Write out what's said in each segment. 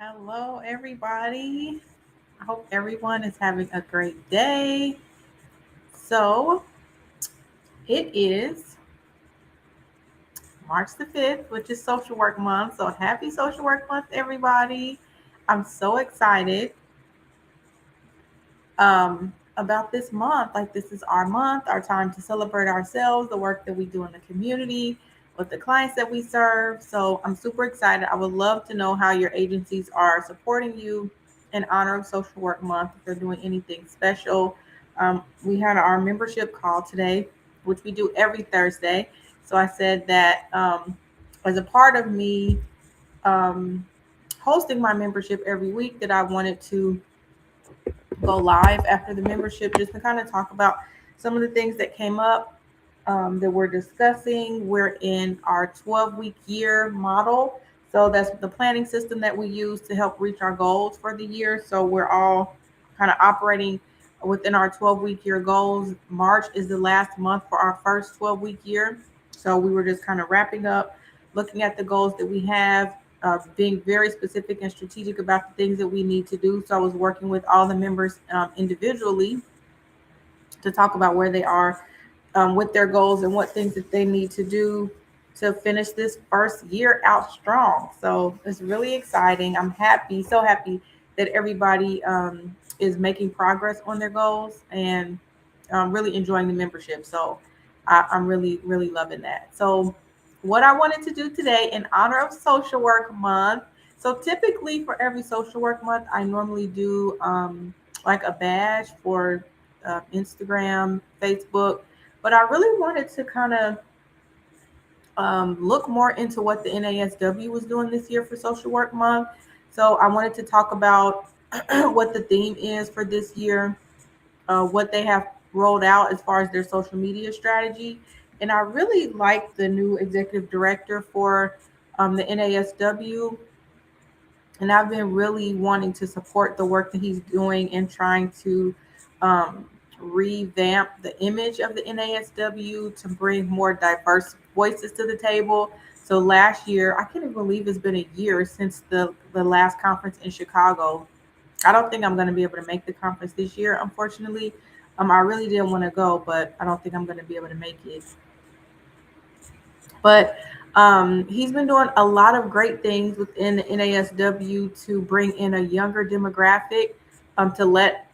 Hello, everybody. I hope everyone is having a great day. So, it is March the 5th, which is Social Work Month. So, happy Social Work Month, everybody. I'm so excited about this month. Like, this is our month, our time to celebrate ourselves, the work that we do in the community, with the clients that we serve. So, I'm super excited. I would love to know how your agencies are supporting you in honor of Social Work Month, if they're doing anything special. We had our membership call today, which we do every Thursday. So, I said that as a part of me um, hosting my membership every week, that I wanted to go live after the membership just to kind of talk about some of the things that came up that we're discussing. We're in our 12-week year model. So that's the planning system that we use to help reach our goals for the year. So we're all kind of operating within our 12-week year goals. March is the last month for our first 12-week year. So we were just kind of wrapping up, looking at the goals that we have, being very specific and strategic about the things that we need to do. So I was working with all the members individually to talk about where they are with their goals and what things that they need to do to finish this first year out strong. So it's really exciting. I'm happy, so happy that everybody is making progress on their goals and really enjoying the membership. So I'm really, really loving that. So, what I wanted to do today in honor of Social Work Month. So, typically for every Social Work Month, I normally do like a badge for Instagram, Facebook, but I really wanted to kind of look more into what the NASW was doing this year for Social Work Month. So I wanted to talk about what the theme is for this year, what they have rolled out as far as their social media strategy. And I really like the new executive director for the NASW. And I've been really wanting to support the work that he's doing and trying to revamp the image of the NASW to bring more diverse voices to the table. So last year, I can't even believe it's been a year since the last conference in Chicago. I don't think I'm going to be able to make the conference this year, unfortunately. I really didn't want to go, but I don't think I'm going to be able to make it. But he's been doing a lot of great things within the NASW to bring in a younger demographic, to let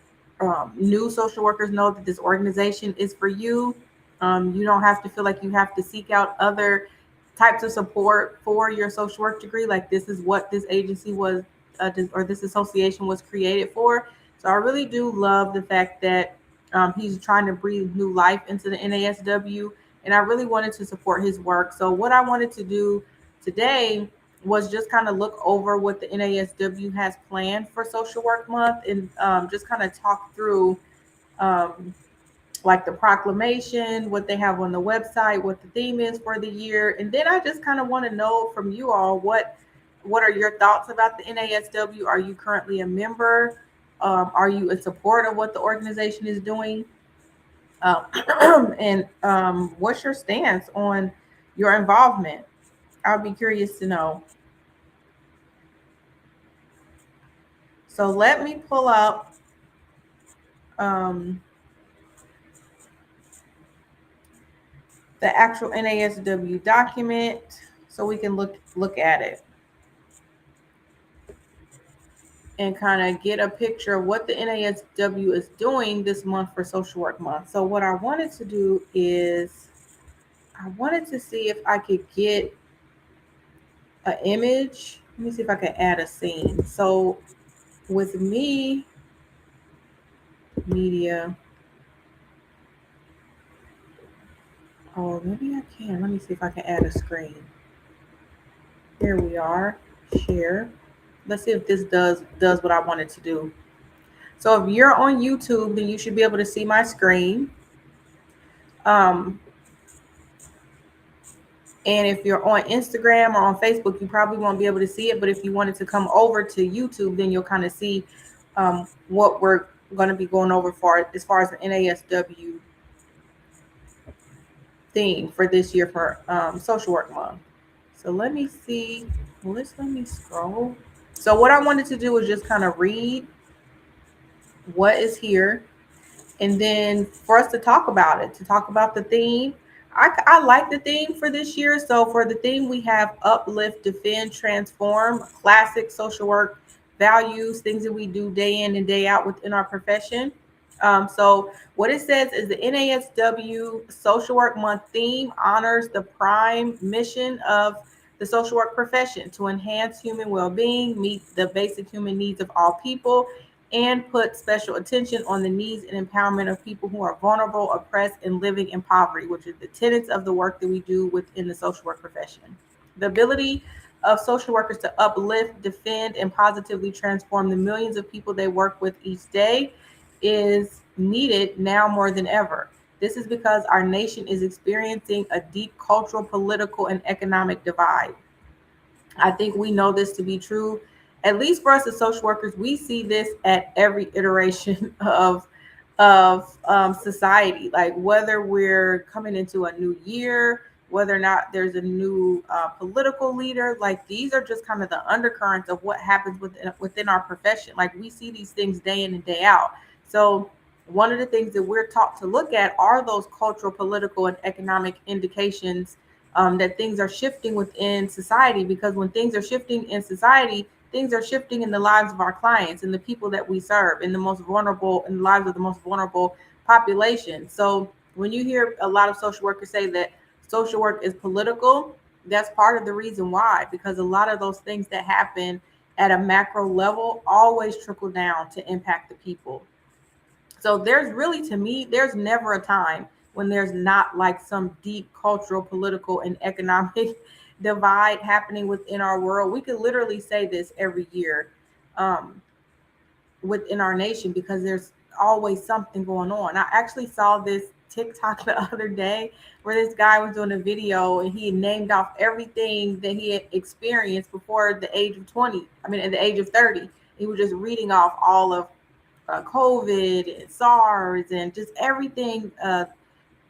new social workers know that this organization is for you. You don't have to feel like you have to seek out other types of support for your social work degree. Like, this is what this agency was, or this association was created for. So I really do love the fact that he's trying to breathe new life into the NASW, and I really wanted to support his work. So what I wanted to do today was just kind of look over what the NASW has planned for Social Work Month, and just kind of talk through um, like the proclamation, what they have on the website, what the theme is for the year, and then I just kind of want to know from you all what are your thoughts about the NASW? Are you currently a member? Are you in support of what the organization is doing? Um, and what's your stance on your involvement? I'll be curious to know. So let me pull up um, the actual NASW document so we can look at it and kind of get a picture of what the NASW is doing this month for Social Work Month. So what I wanted to do is I wanted to see if I could get an image. Let me see if I can add a scene. So with me, media. Oh, maybe I can. Let me see if I can add a screen. Here we are. Share. Let's see if this does what I wanted to do. So if you're on YouTube, then you should be able to see my screen. Um, and if you're on Instagram or on Facebook, you probably won't be able to see it. But if you wanted to come over to YouTube, then you'll kind of see what we're going to be going over for as far as the NASW theme for this year for Social Work Month. So let me see. Let me scroll. So what I wanted to do is just kind of read what is here, and then for us to talk about it, to talk about the theme. I like the theme for this year. So for the theme, we have uplift, defend, transform, classic social work values, things that we do day in and day out within our profession. So what it says is the NASW Social Work Month theme honors the prime mission of the social work profession to enhance human well-being, meet the basic human needs of all people, and put special attention on the needs and empowerment of people who are vulnerable, oppressed, and living in poverty, which is the tenets of the work that we do within the social work profession. The ability of social workers to uplift, defend, and positively transform the millions of people they work with each day is needed now more than ever. This is because our nation is experiencing a deep cultural, political, and economic divide. I think we know this to be true. At least for us as social workers, we see this at every iteration of society. Like whether we're coming into a new year, whether or not there's a new political leader, like these are just kind of the undercurrents of what happens within our profession. Like we see these things day in and day out. So one of the things that we're taught to look at are those cultural, political, and economic indications that things are shifting within society, because when things are shifting in society, things are shifting in the lives of our clients and the people that we serve, in the most vulnerable, in the lives of the most vulnerable population. So when you hear a lot of social workers say that social work is political, that's part of the reason why, because a lot of those things that happen at a macro level always trickle down to impact the people. So there's really, to me, there's never a time when there's not like some deep cultural, political, and economic divide happening within our world. We could literally say this every year um, within our nation, because there's always something going on. I actually saw this TikTok the other day where this guy was doing a video and he named off everything that he had experienced before the age of 20. I mean, at the age of 30. He was just reading off all of COVID and SARS and just everything,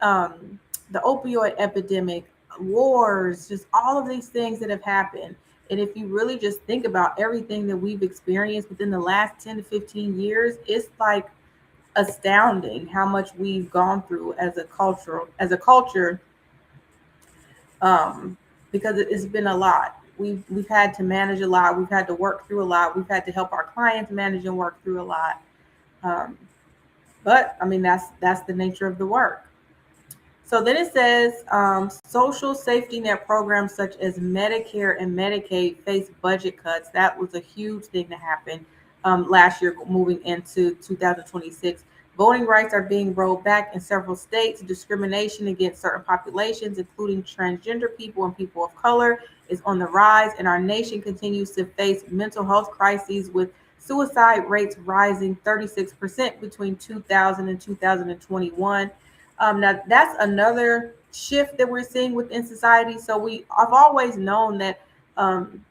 um, the opioid epidemic, wars, just all of these things that have happened. And if you really just think about everything that we've experienced within the last 10 to 15 years, it's like astounding how much we've gone through as a culture, um, because it's been a lot. We've had to manage a lot. We've had to work through a lot. We've had to help our clients manage and work through a lot. Um, but I mean, that's the nature of the work. So then it says social safety net programs such as Medicare and Medicaid face budget cuts. That was a huge thing to happen last year, moving into 2026. Voting rights are being rolled back in several states. Discrimination against certain populations, including transgender people and people of color, is on the rise, and our nation continues to face mental health crises, with suicide rates rising 36% between 2000 and 2021. Now that's another shift that we're seeing within society. So I've always known that um,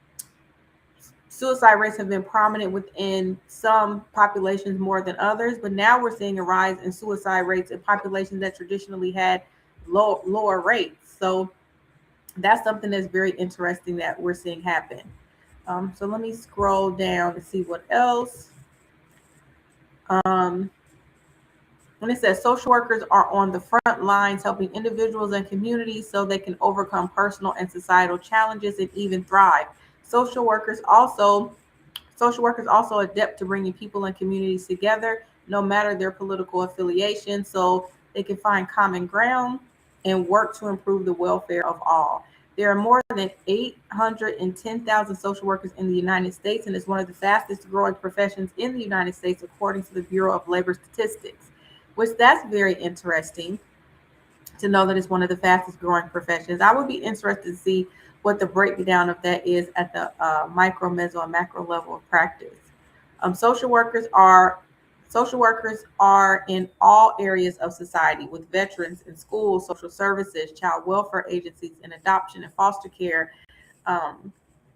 suicide rates have been prominent within some populations more than others, but now we're seeing a rise in suicide rates in populations that traditionally had lower rates. So that's something that's very interesting that we're seeing happen. So let me scroll down to see what else. Um, when it says social workers are on the front lines helping individuals and communities so they can overcome personal and societal challenges and even thrive. Social workers also Social workers also adept to bringing people and communities together, no matter their political affiliation, so they can find common ground and work to improve the welfare of all. There are more than 810,000 social workers in the United States, and it's one of the fastest growing professions in the United States, according to the Bureau of Labor Statistics, which that's very interesting to know that it's one of the fastest growing professions. I would be interested to see what the breakdown of that is at the micro, meso, and macro level of practice. Um, social workers are Social workers are in all areas of society, with veterans in schools, social services, child welfare agencies, and adoption and foster care, um,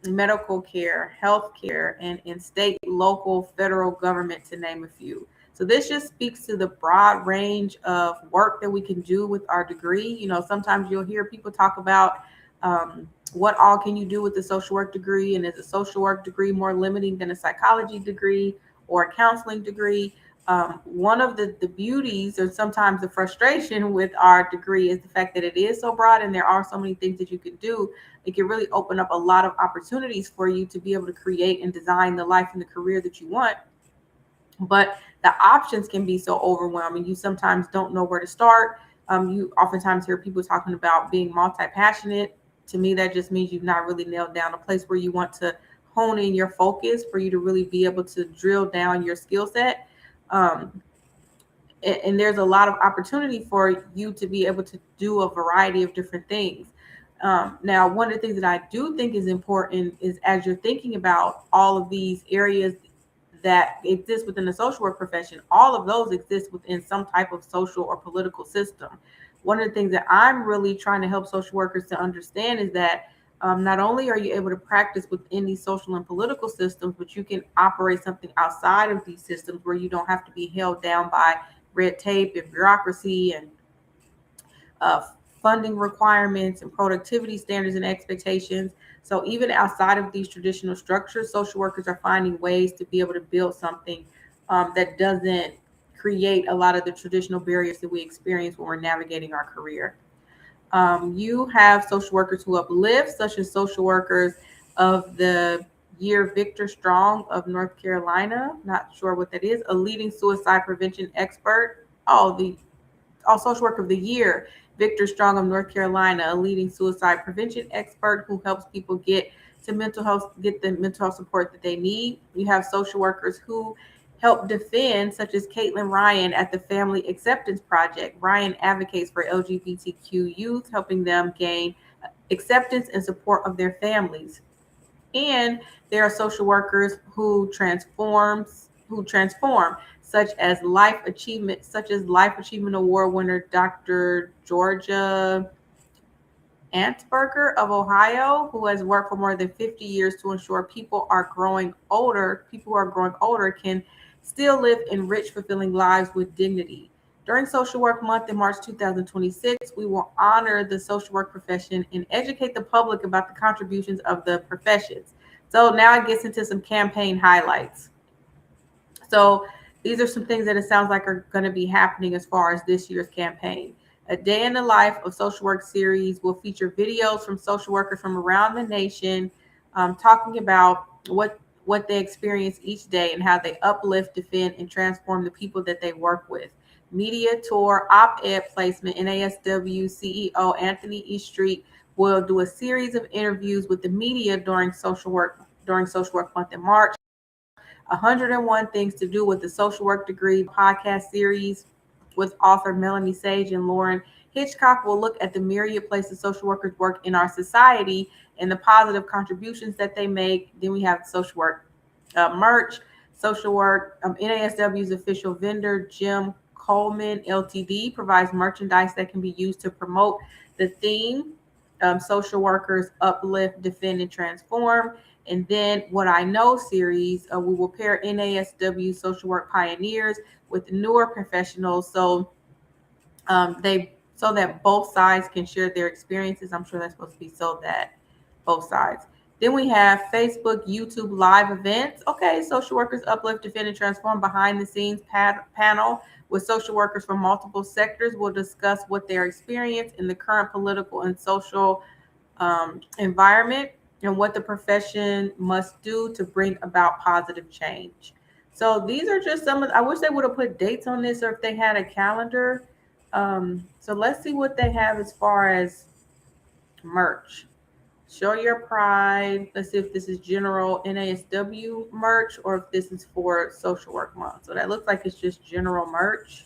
medical care, health care, and in state, local, federal government, to name a few. So this just speaks to the broad range of work that we can do with our degree. You know, sometimes you'll hear people talk about what all can you do with a social work degree? And is a social work degree more limiting than a psychology degree or a counseling degree? One of the beauties or sometimes the frustration with our degree is the fact that it is so broad and there are so many things that you can do. It can really open up a lot of opportunities for you to be able to create and design the life and the career that you want. But the options can be so overwhelming. You sometimes don't know where to start. You oftentimes hear people talking about being multi-passionate. To me, that just means you've not really nailed down a place where you want to hone in your focus for you to really be able to drill down your skill set. Um, and there's a lot of opportunity for you to be able to do a variety of different things. Now, one of the things that I do think is important is as you're thinking about all of these areas that exist within the social work profession, all of those exist within some type of social or political system. One of the things that I'm really trying to help social workers to understand is that not only are you able to practice within these social and political systems, but you can operate something outside of these systems where you don't have to be held down by red tape and bureaucracy and uh, funding requirements and productivity standards and expectations. So even outside of these traditional structures, social workers are finding ways to be able to build something that doesn't create a lot of the traditional barriers that we experience when we're navigating our career. You have social workers who uplift, such as social workers of the year Victor Strong of North Carolina. Not sure what that is. A leading suicide prevention expert. Social worker of the year, Victor Strong of North Carolina, a leading suicide prevention expert who helps people get the mental health support that they need. You have social workers who help defend, such as Caitlin Ryan at the Family Acceptance Project. Ryan advocates for LGBTQ youth, helping them gain acceptance and support of their families. And there are social workers who transform, such as Life Achievement Award winner Dr. Georgia Antberger of Ohio, who has worked for more than 50 years to ensure people who are growing older can still live enriched, fulfilling lives with dignity. During Social Work Month in March 2026, we will honor the social work profession and educate the public about the contributions of the professions. So now it gets into some campaign highlights. So these are some things that it sounds like are going to be happening as far as this year's campaign. A Day in the Life of Social Work series will feature videos from social workers from around the nation, talking about what they experience each day and how they uplift, defend, and transform the people that they work with. Media tour, op-ed placement. NASW CEO Anthony E. Street will do a series of interviews with the media during Social Work Month in March. 101 Things to Do with the Social Work Degree podcast series with author Melanie Sage and Lauren Hitchcock will look at the myriad places social workers work in our society and the positive contributions that they make. Then we have social work merch, social work. NASW's official vendor, Jim Coleman Ltd., provides merchandise that can be used to promote the theme social workers uplift, defend, and transform. And then What I Know series, we will pair NASW social work pioneers with newer professionals, so that both sides can share their experiences. I'm sure that's supposed to be so that both sides. Then we have Facebook, YouTube live events. Okay, social workers uplift, defend, and transform behind the scenes panel with social workers from multiple sectors. We'll discuss what their experience in the current political and social environment and what the profession must do to bring about positive change. So these are just some of, I wish they would have put dates on this or if they had a calendar. So let's see what they have as far as merch. Show your pride. Let's see if this is general NASW merch or if this is for Social Work Month. So that looks like it's just general merch.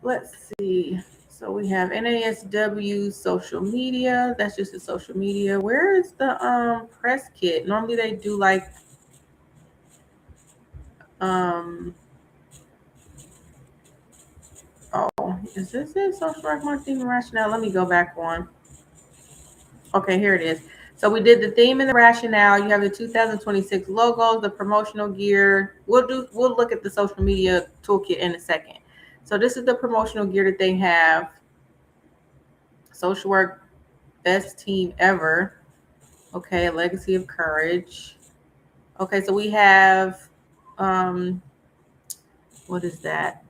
Let's see. So we have NASW social media. That's just the social media. Where is the press kit? Normally they do like oh, is this it? Social work marketing rationale. Let me go back one. Okay, here it is. So we did the theme and the rationale. You have the 2026 logos, the promotional gear. We'll look at the social media toolkit in a second. So this is the promotional gear that they have. Social work, best team ever. Okay, a legacy of courage. Okay, so we have, what is that?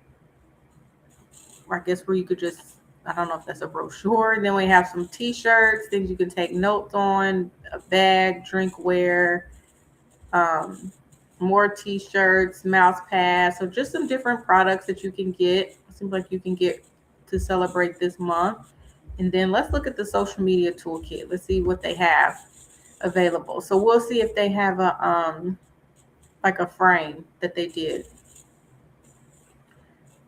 I guess where you could just, I don't know if that's a brochure. Then we have some t-shirts, things you can take notes on, a bag, drinkware, um, more t-shirts, mouse pads. So just some different products that you can get. It seems like you can get to celebrate this month. And then let's look at the social media toolkit. Let's see what they have available. So we'll see if they have a like a frame that they did.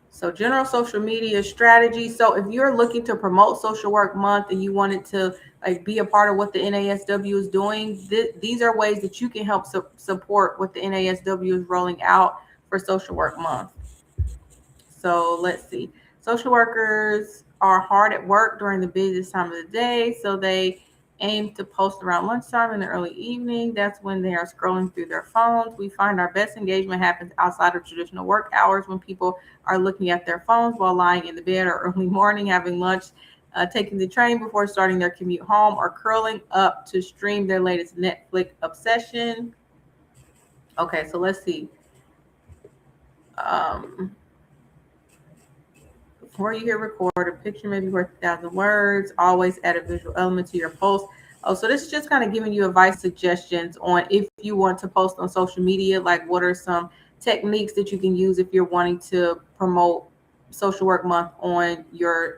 So general social media strategy. So if you're looking to promote Social Work Month and you wanted to like be a part of what the NASW is doing, these are ways that you can help support what the NASW is rolling out for Social Work Month. So let's see. Social workers are hard at work during the busiest time of the day, so they aim to post around lunchtime in the early evening. That's when they are scrolling through their phones. We find our best engagement happens outside of traditional work hours when people are looking at their phones while lying in the bed or early morning, having lunch, taking the train before starting their commute home, or curling up to stream their latest Netflix obsession. Okay, so let's see. Before you hit record, a picture may be worth 1,000 words. Always add a visual element to your post. Oh, so this is just kind of giving you advice suggestions on if you want to post on social media, like what are some techniques that you can use if you're wanting to promote Social Work Month on your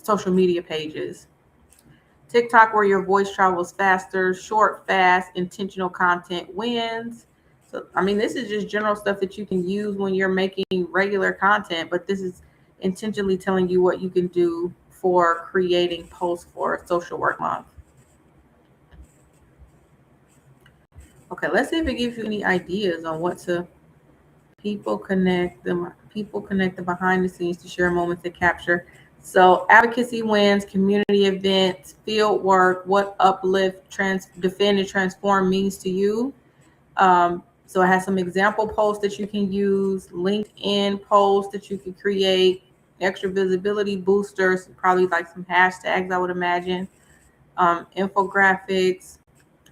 social media pages. TikTok, where your voice travels faster, short, fast, intentional content wins. So, I mean, this is just general stuff that you can use when you're making regular content, but this is intentionally telling you what you can do for creating posts for Social Work Month. Okay, let's see if it gives you any ideas on what to people connect the behind the scenes to share moments to capture. So advocacy wins, community events, field work, what uplift, defend, and transform means to you. So it has some example posts that you can use, LinkedIn posts that you can create, extra visibility boosters, probably like some hashtags, I would imagine, infographics,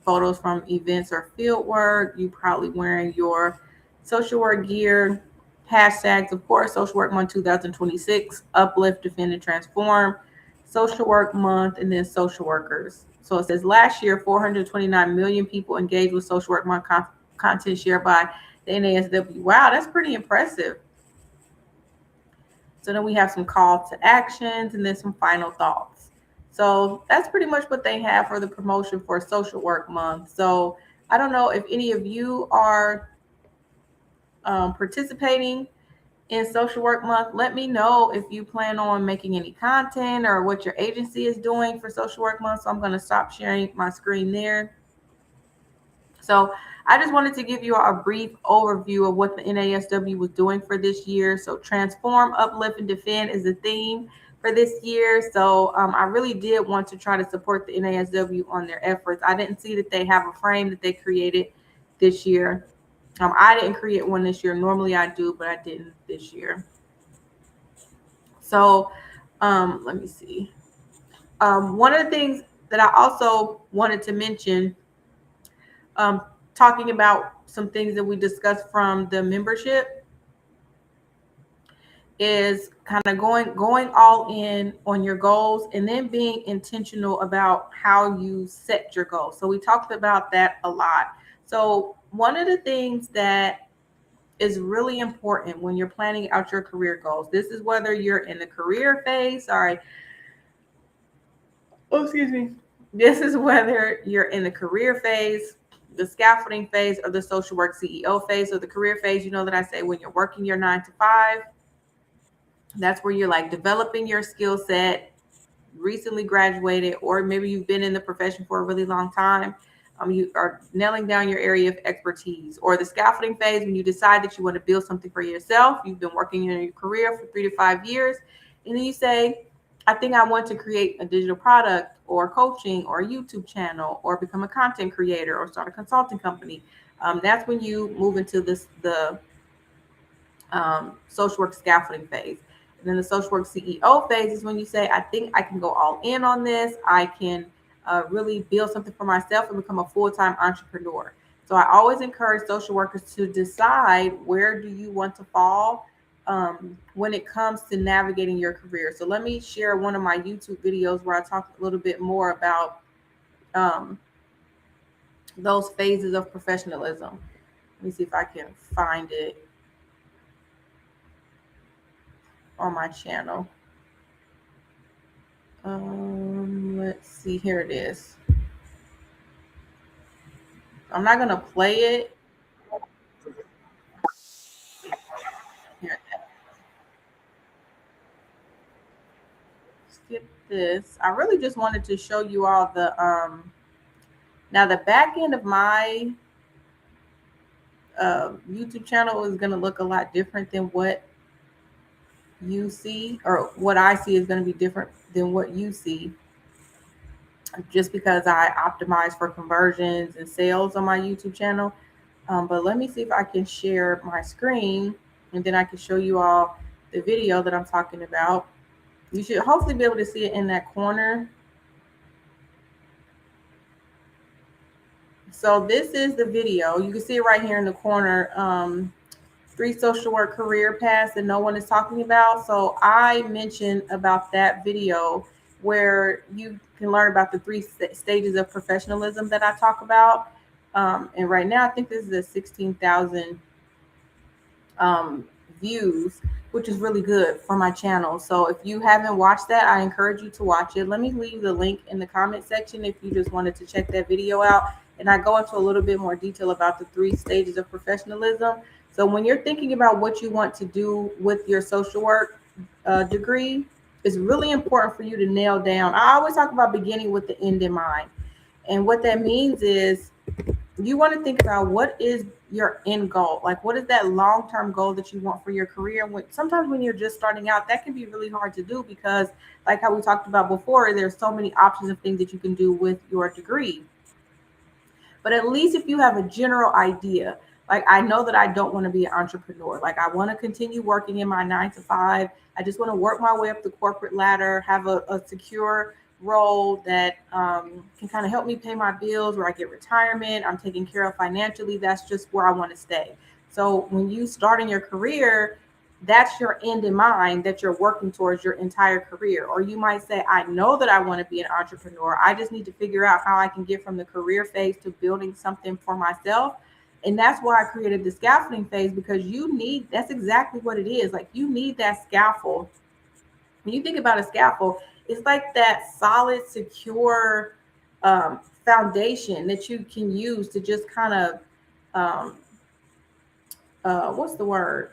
photos from events or field work. You probably wearing your social work gear, hashtags, of course, Social Work Month 2026, uplift, defend, and transform, Social Work Month, and then social workers. So it says last year, 429 million people engaged with Social Work Month content shared by the NASW. Wow, that's pretty impressive. So then we have some call to actions and then some final thoughts. So that's pretty much what they have for the promotion for Social Work Month. So I don't know if any of you are participating in Social Work Month. Let me know if you plan on making any content or what your agency is doing for Social Work Month. So I'm going to stop sharing my screen there. So I just wanted to give you a brief overview of what the NASW was doing for this year. So transform, uplift, and defend is the theme for this year. So I really did want to try to support the NASW on their efforts. I didn't see that they have a frame that they created this year. I didn't create one this year. Normally I do, but I didn't this year. So let me see. One of the things that I also wanted to mention, talking about some things that we discussed from the membership, is kind of going all in on your goals and then being intentional about how you set your goals. So we talked about that a lot. So one of the things that is really important when you're planning out your career goals, this is whether you're in the career phase, this is whether you're in the career phase, the scaffolding phase, or the social work CEO phase. So the career phase, you know that I say when you're working your 9 to 5, that's where you're like developing your skill set, recently graduated, or maybe you've been in the profession for a really long time. You are nailing down your area of expertise. Or the scaffolding phase, when you decide that you want to build something for yourself. You've been working in your career for 3 to 5 years, and then you say, I think I want to create a digital product or coaching or a YouTube channel or become a content creator or start a consulting company. That's when you move into the social work scaffolding phase. And then the social work CEO phase is when you say, I think I can go all in on this. I can really build something for myself and become a full-time entrepreneur. So I always encourage social workers to decide where do you want to fall when it comes to navigating your career. So let me share one of my YouTube videos where I talk a little bit more about um, those phases of professionalism. Let me see if I can find it on my channel. Let's see, here it is. I'm not gonna play it. Here, skip this. I really just wanted to show you all the now the back end of my YouTube channel is gonna look a lot different than what you see, or what I see is gonna be different than what you see, just because I optimize for conversions and sales on my YouTube channel. But let me see if I can share my screen, and then I can show you all the video that I'm talking about. You should hopefully be able to see it in that corner. So this is the video. You can see it right here in the corner. 3 social work career paths that no one is talking about. So I mentioned about that video where you can learn about the 3 stages of professionalism that I talk about. And right now, I think this is a 16,000 views, which is really good for my channel. So if you haven't watched that, I encourage you to watch it. Let me leave the link in the comment section if you just wanted to check that video out. And I go into a little bit more detail about the 3 stages of professionalism. So when you're thinking about what you want to do with your social work degree, it's really important for you to nail down. I always talk about beginning with the end in mind. And what that means is you want to think about what is your end goal. Like, what is that long-term goal that you want for your career? And sometimes when you're just starting out, that can be really hard to do because, like how we talked about before, there's so many options of things that you can do with your degree. But at least if you have a general idea, like, I know that I don't want to be an entrepreneur. Like, I want to continue working in my 9 to 5. I just want to work my way up the corporate ladder, have a secure role that can kind of help me pay my bills, where I get retirement, I'm taken care of financially. That's just where I want to stay. So when you start in your career, that's your end in mind that you're working towards your entire career. Or you might say, I know that I want to be an entrepreneur. I just need to figure out how I can get from the career phase to building something for myself. And that's why I created the scaffolding phase, because that's exactly what it is. Like, you need that scaffold. When you think about a scaffold, it's like that solid, secure foundation that you can use to just kind of, what's the word?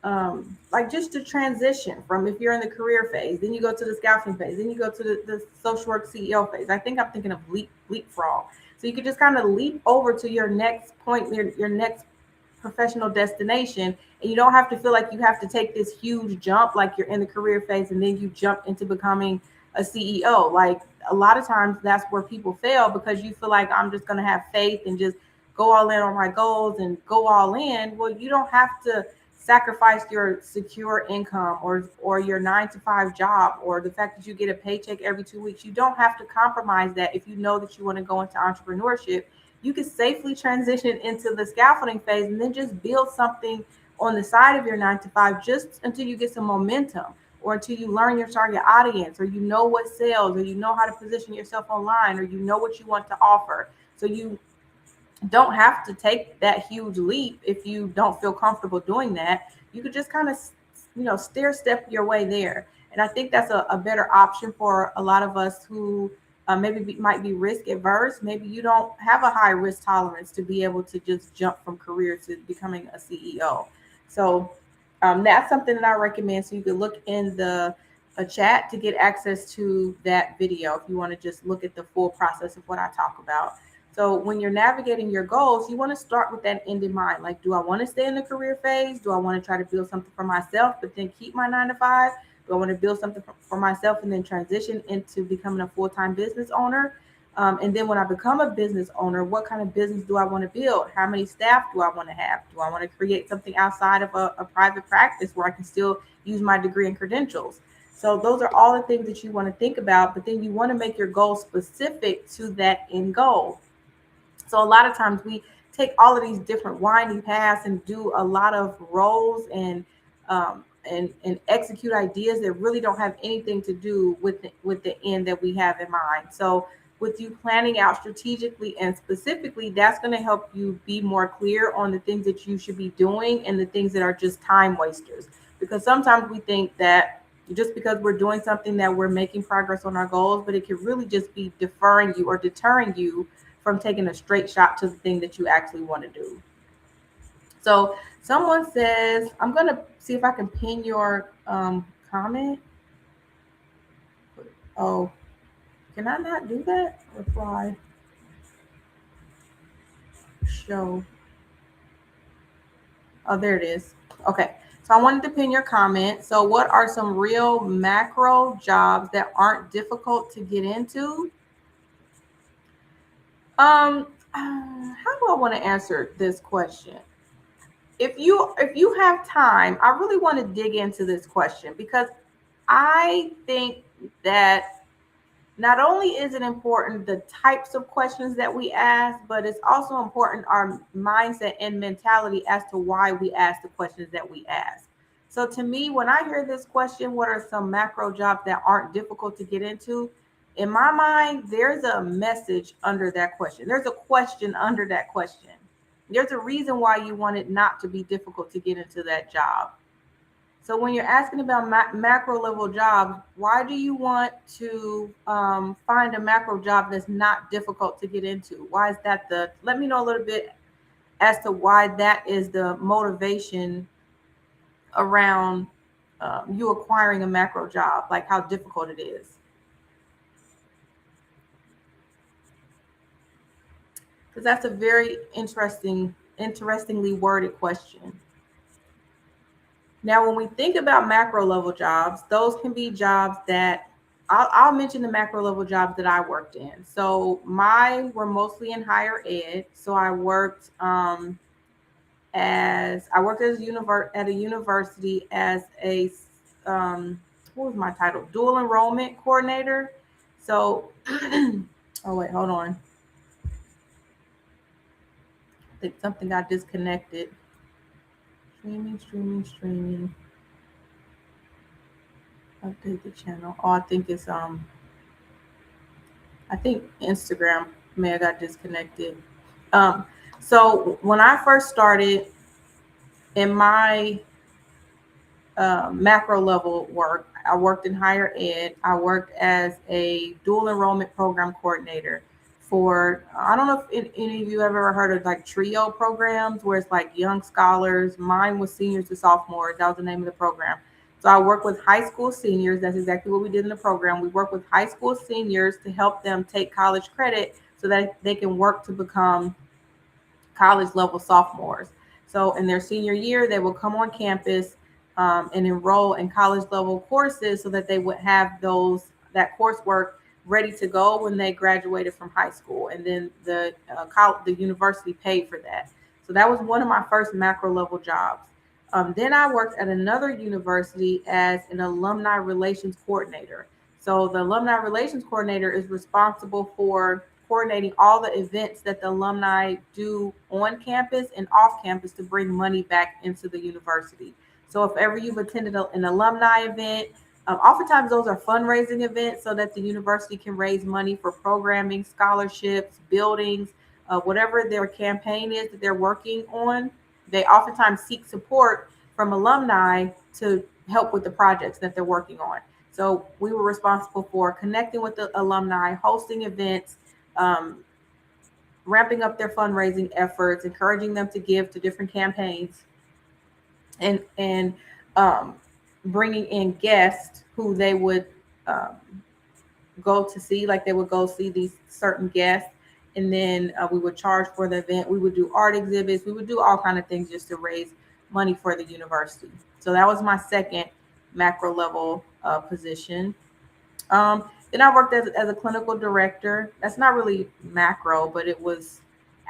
Like, just to transition from, if you're in the career phase, then you go to the scaffolding phase, then you go to the social work CEO phase. I think I'm thinking of leapfrog. So you could just kind of leap over to your next point, your next professional destination, and you don't have to feel like you have to take this huge jump, like you're in the career phase and then you jump into becoming a CEO. Like, a lot of times that's where people fail, because you feel like, I'm just going to have faith and just go all in on my goals and go all in. Well, you don't have to sacrifice your secure income or your 9 to 5 job, or the fact that you get a paycheck every 2 weeks. You don't have to compromise that if you know that you want to go into entrepreneurship. You can safely transition into the scaffolding phase and then just build something on the side of your 9 to 5, just until you get some momentum, or until you learn your target audience, or you know what sells, or you know how to position yourself online, or you know what you want to offer. So you don't have to take that huge leap if you don't feel comfortable doing that. You could just kind of, stair step your way there. And I think that's a better option for a lot of us who might be risk adverse. Maybe you don't have a high risk tolerance to be able to just jump from career to becoming a CEO. So that's something that I recommend. So you can look in the chat to get access to that video if you want to just look at the full process of what I talk about. So when you're navigating your goals, you want to start with that end in mind. Like, do I want to stay in the career phase? Do I want to try to build something for myself, but then keep my 9 to 5? Do I want to build something for myself and then transition into becoming a full-time business owner? And then when I become a business owner, what kind of business do I want to build? How many staff do I want to have? Do I want to create something outside of a private practice where I can still use my degree and credentials? So those are all the things that you want to think about, but then you want to make your goal specific to that end goal. So a lot of times we take all of these different winding paths and do a lot of roles and execute ideas that really don't have anything to do with the end that we have in mind. So with you planning out strategically and specifically, that's going to help you be more clear on the things that you should be doing and the things that are just time wasters. Because sometimes we think that just because we're doing something that we're making progress on our goals, but it could really just be deferring you or deterring you from taking a straight shot to the thing that you actually want to do. So someone says, I'm going to see if I can pin your comment. Oh, can I not do that? Reply, show. Oh, there it is. Okay. So I wanted to pin your comment. So what are some real macro jobs that aren't difficult to get into? How do I want to answer this question? If you have time, I really want to dig into this question because I think that not only is it important the types of questions that we ask, but it's also important our mindset and mentality as to why we ask the questions that we ask. So to me, when I hear this question, what are some macro jobs that aren't difficult to get into? In my mind, there's a message under that question. There's a question under that question. There's a reason why you want it not to be difficult to get into that job. So when you're asking about macro level jobs, why do you want to find a macro job that's not difficult to get into? Why is that let me know a little bit as to why that is the motivation around you acquiring a macro job, like how difficult it is. Because that's a very interestingly worded question. Now, when we think about macro level jobs, those can be jobs that I'll mention the macro level jobs that I worked in. So mine were mostly in higher ed. So I worked at a university as a what was my title? Dual enrollment coordinator. So oh wait, hold on. I think something got disconnected. Streaming. Update the channel. Oh, I think it's I think Instagram may have got disconnected. Um, so when I first started in my macro level work, I worked in higher ed. I worked as a dual enrollment program coordinator for, I don't know if any of you have ever heard of like trio programs where it's like young scholars. Mine was seniors to sophomores. That was the name of the program. So I work with high school seniors. That's exactly what we did in the program. We work with high school seniors to help them take college credit so that they can work to become college level sophomores. So in their senior year, they will come on campus and enroll in college level courses so that they would have that coursework ready to go when they graduated from high school. And then the university paid for that. So that was one of my first macro level jobs. Then I worked at another university as an alumni relations coordinator. So the alumni relations coordinator is responsible for coordinating all the events that the alumni do on campus and off campus to bring money back into the university. So if ever you've attended an alumni event, oftentimes those are fundraising events so that the university can raise money for programming, scholarships, buildings, whatever their campaign is that they're working on. They oftentimes seek support from alumni to help with the projects that they're working on. So we were responsible for connecting with the alumni, hosting events, um, ramping up their fundraising efforts, encouraging them to give to different campaigns, and bringing in guests who they would um, go to see, like they would go see these certain guests, and then we would charge for the event. We would do art exhibits. We would do all kind of things just to raise money for the university. So that was my second macro level position. Um, Then I worked as a clinical director. That's not really macro, but it was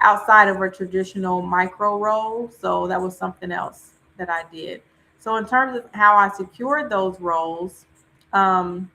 outside of a traditional micro role. So that was something else that I did. So in terms of how I secured those roles, um,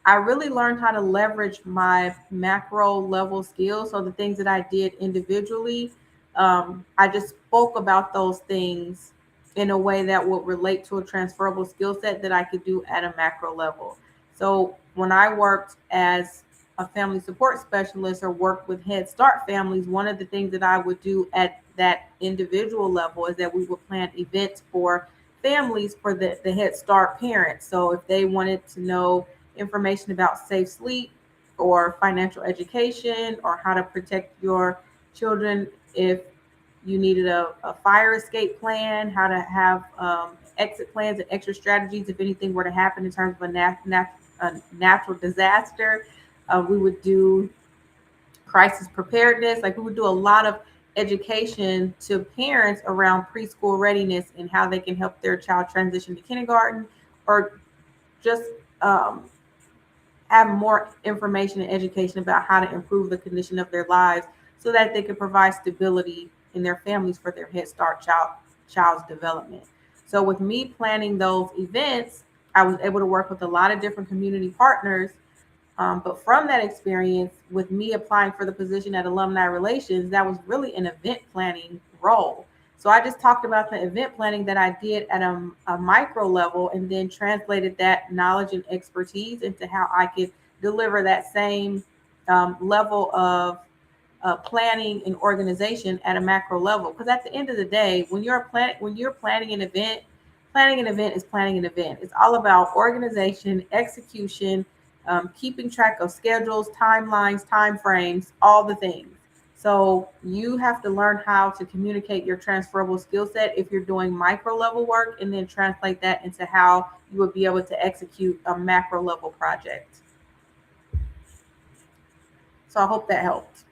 I really learned how to leverage my macro level skills. So the things that I did individually, I just spoke about those things in a way that would relate to a transferable skill set that I could do at a macro level. So when I worked as a family support specialist or worked with Head Start families, one of the things that I would do at that individual level is that we would plan events for families for the Head Start parents. So if they wanted to know information about safe sleep or financial education or how to protect your children if you needed a fire escape plan, how to have exit plans and extra strategies if anything were to happen in terms of a natural disaster. We would do crisis preparedness. Like we would do a lot of education to parents around preschool readiness and how they can help their child transition to kindergarten or just have more information and education about how to improve the condition of their lives so that they can provide stability in their families for their Head Start child's development. So with me planning those events, I was able to work with a lot of different community partners. But from that experience, with me applying for the position at Alumni Relations, that was really an event planning role. So I just talked about the event planning that I did at a micro level and then translated that knowledge and expertise into how I could deliver that same level of planning and organization at a macro level. Because at the end of the day, when you're planning an event is planning an event. It's all about organization, execution, keeping track of schedules, timelines, time frames, all the things. So you have to learn how to communicate your transferable skill set if you're doing micro level work and then translate that into how you would be able to execute a macro level project. So I hope that helped.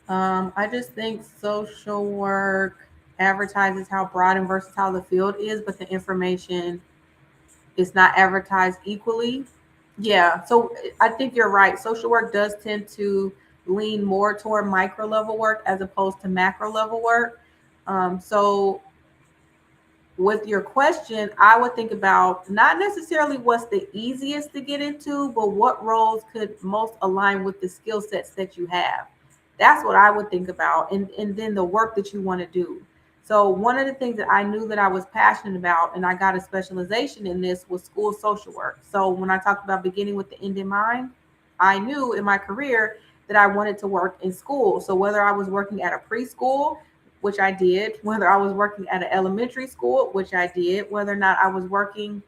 I just think social work advertises how broad and versatile the field is, but the information is not advertised equally. Yeah, so I think you're right. Social work does tend to lean more toward micro level work as opposed to macro level work. So with your question, I would think about not necessarily what's the easiest to get into, but what roles could most align with the skill sets that you have. That's what I would think about. And then the work that you want to do. So one of the things that I knew that I was passionate about, and I got a specialization in this, was school social work. So when I talked about beginning with the end in mind, I knew in my career that I wanted to work in school. So whether I was working at a preschool, which I did, whether I was working at an elementary school, which I did, whether or not I was working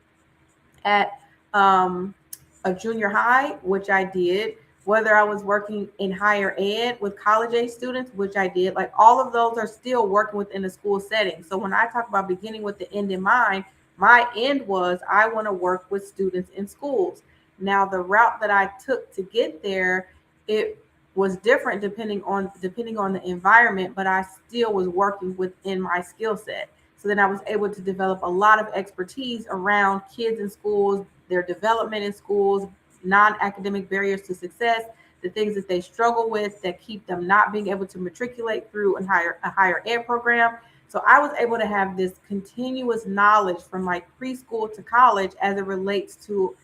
at a junior high, which I did, whether I was working in higher ed with college age students, which I did, like all of those are still working within a school setting. So when I talk about beginning with the end in mind, my end was I want to work with students in schools. Now the route that I took to get there, it was different depending on the environment, but I still was working within my skill set. So then I was able to develop a lot of expertise around kids in schools, their development in schools, non-academic barriers to success, the things that they struggle with that keep them not being able to matriculate through a higher ed program. So I was able to have this continuous knowledge from like preschool to college as it relates to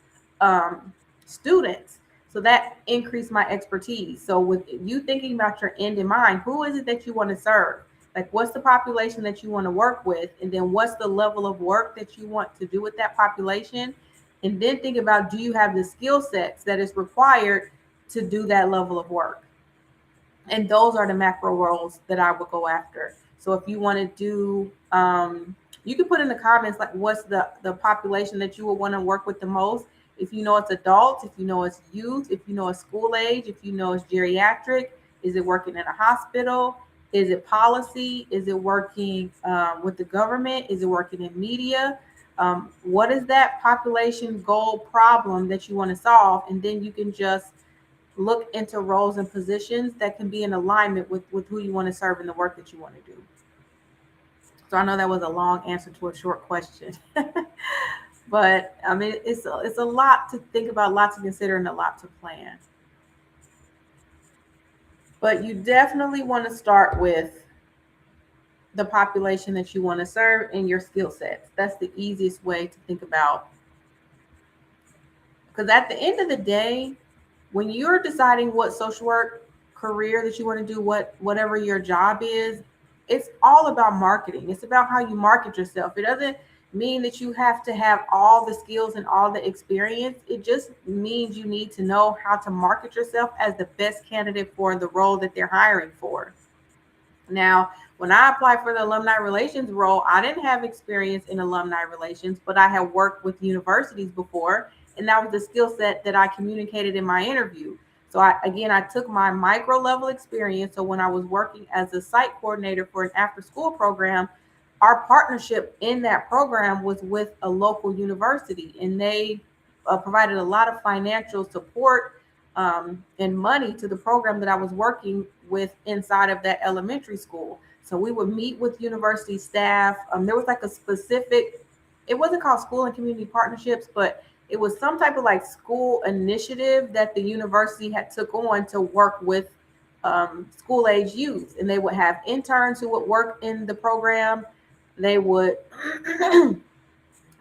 students. So that increased my expertise. So with you thinking about your end in mind, who is it that you want to serve? Like what's the population that you want to work with? And then what's the level of work that you want to do with that population? And then think about, do you have the skill sets that is required to do that level of work? And those are the macro roles that I would go after. So if you want to do, you can put in the comments like what's the population that you would want to work with the most. If you know it's adults, if you know it's youth, if you know it's school age, if you know it's geriatric, is it working in a hospital? Is it policy? Is it working with the government? Is it working in media? What is that population goal problem that you want to solve? And then you can just look into roles and positions that can be in alignment with who you want to serve and the work that you want to do. So I know that was a long answer to a short question. But I mean, it's a lot to think about, a lot to consider, and a lot to plan. But you definitely want to start with the population that you want to serve and your skill sets. That's the easiest way to think about. Because at the end of the day, when you're deciding what social work career that you want to do, whatever your job is, it's all about marketing. It's about how you market yourself. It doesn't mean that you have to have all the skills and all the experience. It just means you need to know how to market yourself as the best candidate for the role that they're hiring for. Now, when I applied for the alumni relations role, I didn't have experience in alumni relations, but I had worked with universities before, and that was the skill set that I communicated in my interview. So I took my micro level experience. So when I was working as a site coordinator for an after school program, our partnership in that program was with a local university, and they provided a lot of financial support and money to the program that I was working with inside of that elementary school. So we would meet with university staff. There was like a specific, it wasn't called school and community partnerships, but it was some type of like school initiative that the university had took on to work with school age youth. And they would have interns who would work in the program. They would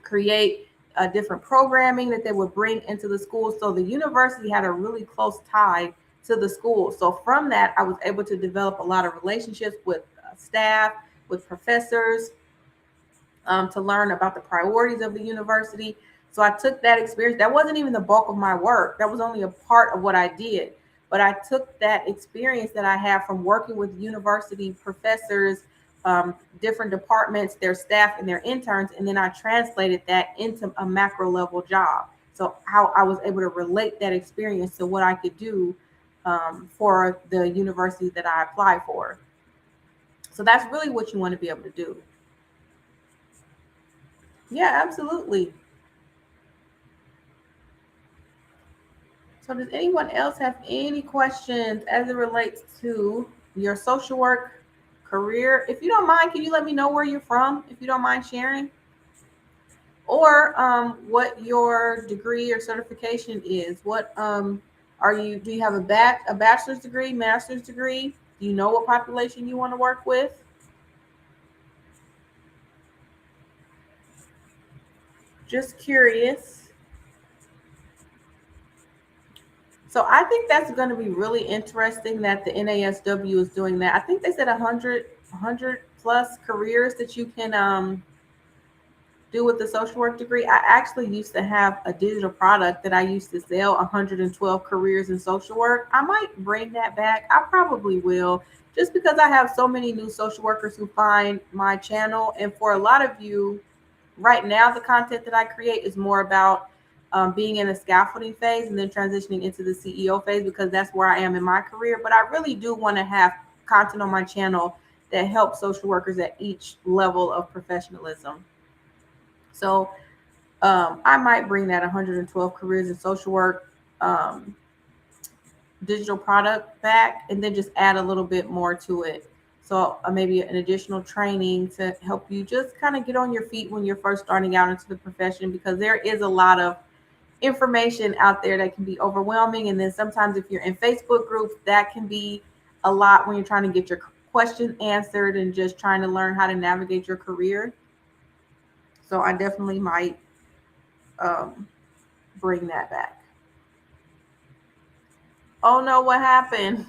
create different programming that they would bring into the school. So the university had a really close tie to the school. So from that, I was able to develop a lot of relationships with staff, with professors, to learn about the priorities of the university. So I took that experience. That wasn't even the bulk of my work. That was only a part of what I did. But I took that experience that I have from working with university professors, different departments, their staff, and their interns, and then I translated that into a macro level job. So how I was able to relate that experience to what I could do for the university that I applied for. So that's really what you want to be able to do. Yeah, absolutely. So does anyone else have any questions as it relates to your social work career? If you don't mind, can you let me know where you're from, if you don't mind sharing? Or what your degree or certification is? What are you, do you have a bachelor's degree, master's degree? Do you know what population you want to work with? Just curious. So I think that's going to be really interesting that the NASW is doing that. I think they said 100 plus careers that you can do with the social work degree. I actually used to have a digital product that I used to sell, 112 careers in social work. I might bring that back. I probably will, just because I have so many new social workers who find my channel. And for a lot of you, right now, the content that I create is more about being in a scaffolding phase and then transitioning into the CEO phase, because that's where I am in my career. But I really do want to have content on my channel that helps social workers at each level of professionalism. So I might bring that 112 careers in social work digital product back, and then just add a little bit more to it. So maybe an additional training to help you just kind of get on your feet when you're first starting out into the profession, because there is a lot of information out there that can be overwhelming. And then sometimes if you're in Facebook groups, that can be a lot when you're trying to get your questions answered and just trying to learn how to navigate your career. So I definitely might um, bring that back. Oh no, what happened?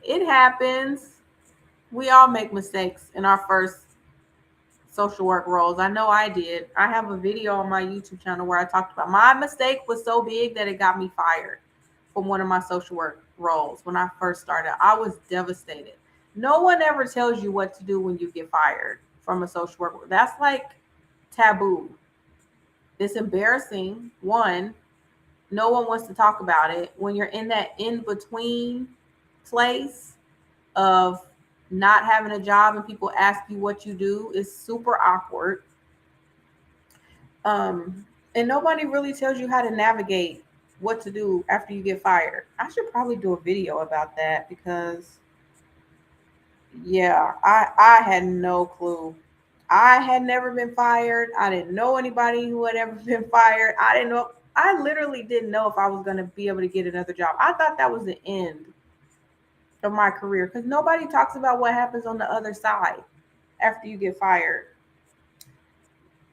It happens. We all make mistakes in our first social work roles. I know I did. I have a video on my YouTube channel where I talked about my mistake was so big that it got me fired from one of my social work roles when I first started. I was devastated. No one ever tells you what to do when you get fired from a social work. That's like taboo. It's embarrassing. One, no one wants to talk about it. When you're in that in between place of not having a job and people ask you what you do, is super awkward. And nobody really tells you how to navigate what to do after you get fired. I should probably do a video about that, because yeah, I had no clue. I had never been fired. I didn't know anybody who had ever been fired. I didn't know. I literally didn't know if I was going to be able to get another job. I thought that was the end of my career because nobody talks about what happens on the other side after you get fired.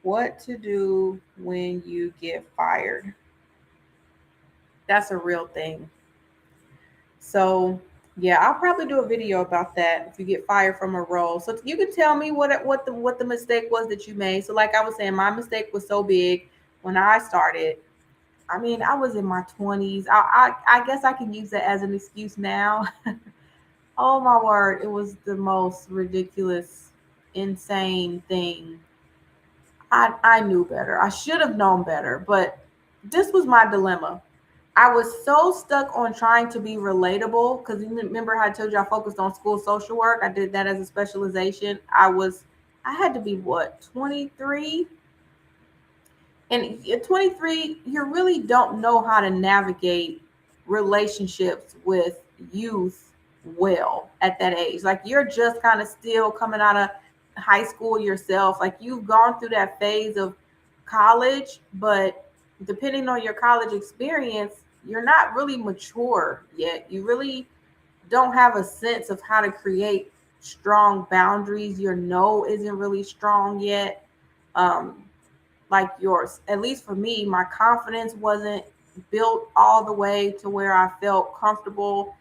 What to do when you get fired? That's a real thing. So, yeah, I'll probably do a video about that if you get fired from a role. So you can tell me what the mistake was that you made. So, like I was saying, my mistake was so big when I started. I mean, I was in my 20s. I guess I can use that as an excuse now. Oh my word, it was the most ridiculous, insane thing. I knew better. I should have known better, but this was my dilemma. I was so stuck on trying to be relatable because you remember how I told you I focused on school social work. I did that as a specialization. I had to be what, 23? And at 23, you really don't know how to navigate relationships with youth well at that age. Like you're just kind of still coming out of high school yourself. Like you've gone through that phase of college, but depending on your college experience, you're not really mature yet. You really don't have a sense of how to create strong boundaries. Your no isn't really strong yet. Um, like yours. At least for me, my confidence wasn't built all the way to where I felt comfortable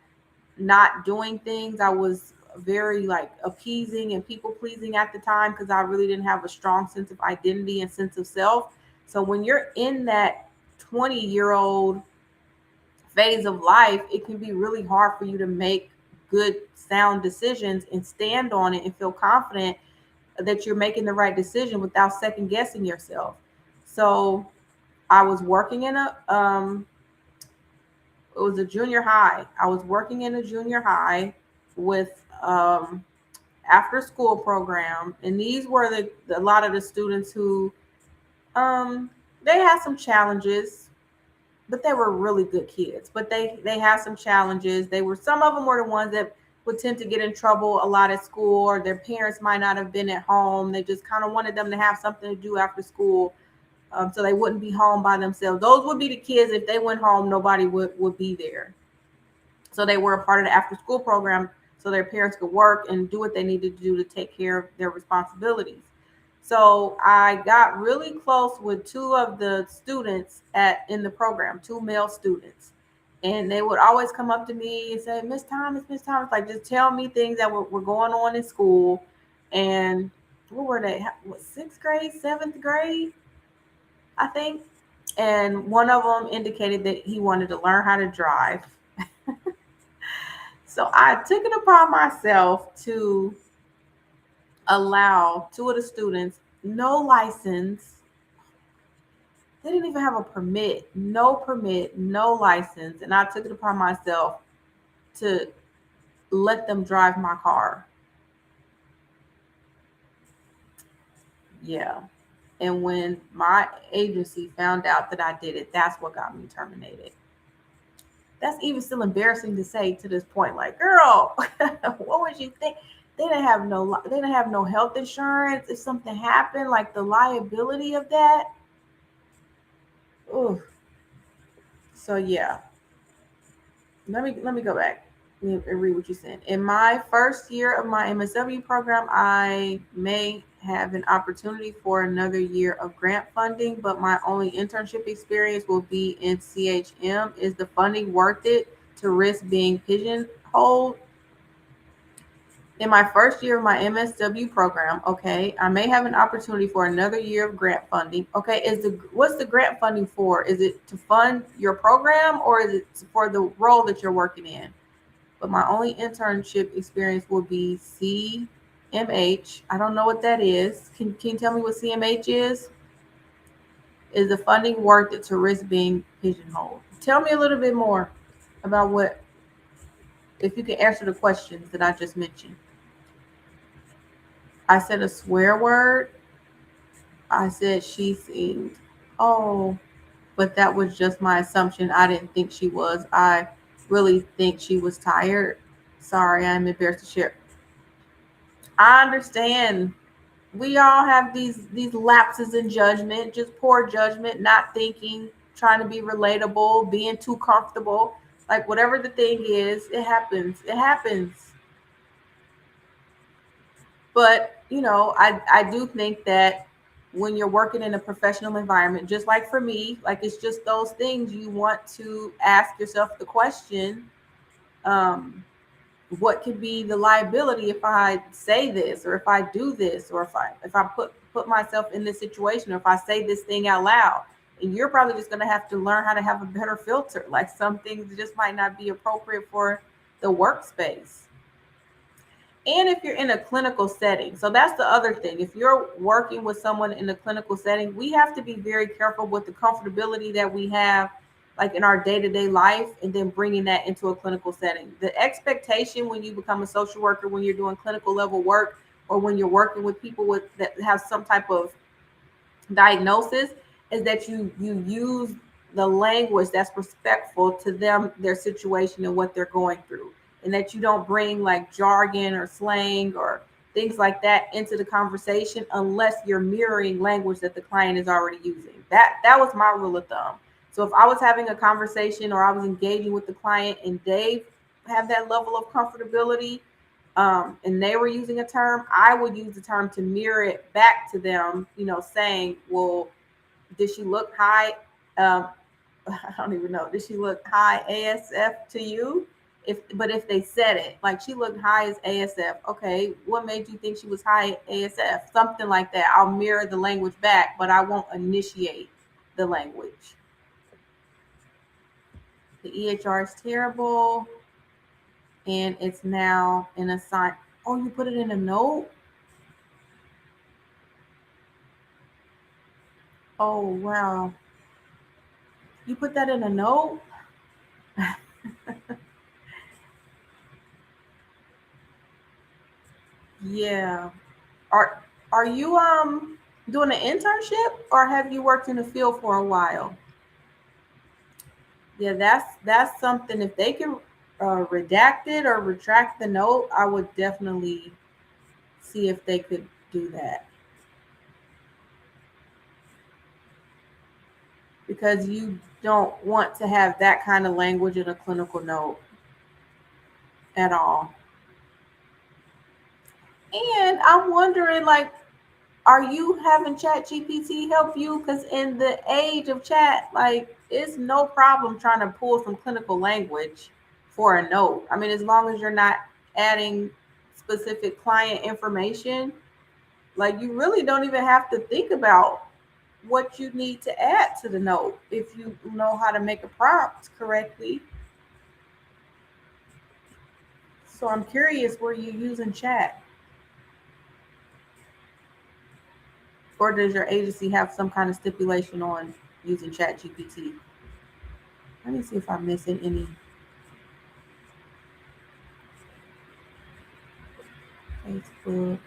not doing things. I was very like appeasing and people pleasing at the time because I really didn't have a strong sense of identity and sense of self. So when you're in that 20-year-old phase of life, it can be really hard for you to make good, sound decisions and stand on it and feel confident that you're making the right decision without second guessing yourself. So I was working in it was a junior high. I was working in a junior high with after school program, and these were a lot of the students who um, they had some challenges, but they were really good kids. But they had some challenges. They were some of them were the ones that would tend to get in trouble a lot at school, or their parents might not have been at home. They just kind of wanted them to have something to do after school, so they wouldn't be home by themselves. Those would be the kids. If they went home, nobody would be there. So they were a part of the after school program so their parents could work and do what they needed to do to take care of their responsibilities. So I got really close with two of the students in the program, two male students. And they would always come up to me and say, Miss Thomas, like just tell me things that were going on in school. And what were they? What, sixth grade, seventh grade, I think. And one of them indicated that he wanted to learn how to drive. So I took it upon myself to allow two of the students, no license. They didn't even have a permit, no license. And I took it upon myself to let them drive my car. Yeah. And when my agency found out that I did it, that's what got me terminated. That's even still embarrassing to say to this point. Like, girl, what would you think? They didn't have no health insurance. If something happened, like the liability of that. Ooh. So yeah. Let me go back and read what you said. In my first year of my MSW program, I may have an opportunity for another year of grant funding, but my only internship experience will be in CHM. Is the funding worth it to risk being pigeonholed? In my first year of my MSW program, okay, I may have an opportunity for another year of grant funding. Okay, what's the grant funding for? Is it to fund your program or is it for the role that you're working in? But my only internship experience will be CMH. I don't know what that is. Can you tell me what CMH is? Is the funding worth it to risk being pigeonholed? Tell me a little bit more about what, if you can answer the questions that I just mentioned. I said a swear word. I said she seemed, oh, but that was just my assumption. I didn't think she was. I really think she was tired. Sorry, I'm embarrassed to share. I understand we all have these lapses in judgment, just poor judgment, not thinking, trying to be relatable, being too comfortable. Like whatever the thing is, it happens. It happens. But I do think that when you're working in a professional environment, just like for me, like it's just those things you want to ask yourself the question, um, what could be the liability if I say this, or if I do this, or if I put myself in this situation, or if I say this thing out loud. And you're probably just going to have to learn how to have a better filter. Like some things just might not be appropriate for the workspace. And if you're in a clinical setting, so that's the other thing. If you're working with someone in a clinical setting, we have to be very careful with the comfortability that we have, like in our day-to-day life, and then bringing that into a clinical setting. The expectation when you become a social worker, when you're doing clinical level work, or when you're working with people with that have some type of diagnosis, is that you use the language that's respectful to them, their situation, and what they're going through, and that you don't bring like jargon or slang or things like that into the conversation unless you're mirroring language that the client is already using. That was my rule of thumb. So if I was having a conversation or I was engaging with the client and they have that level of comfortability, and they were using a term, I would use the term to mirror it back to them, saying, well, did she look high? Um, I don't even know. Did she look high ASF to you? If they said it, like she looked high as ASF, okay, what made you think she was high ASF? Something like that. I'll mirror the language back, but I won't initiate the language. The EHR is terrible, and it's now in a sign. Oh, you put it in a note? Oh, wow. You put that in a note? Yeah. Are you doing an internship, or have you worked in the field for a while? Yeah, that's something. If they can redact it or retract the note, I would definitely see if they could do that, because you don't want to have that kind of language in a clinical note at all. And I'm wondering, like, are you having chat gpt help you? Because in the age of chat, like, it's no problem trying to pull some clinical language for a note. I mean, as long as you're not adding specific client information, like, you really don't even have to think about what you need to add to the note if you know how to make a prompt correctly. So I'm curious, were you using chat, or does your agency have some kind of stipulation on using chat gpt? Let me see if I'm missing any. Facebook.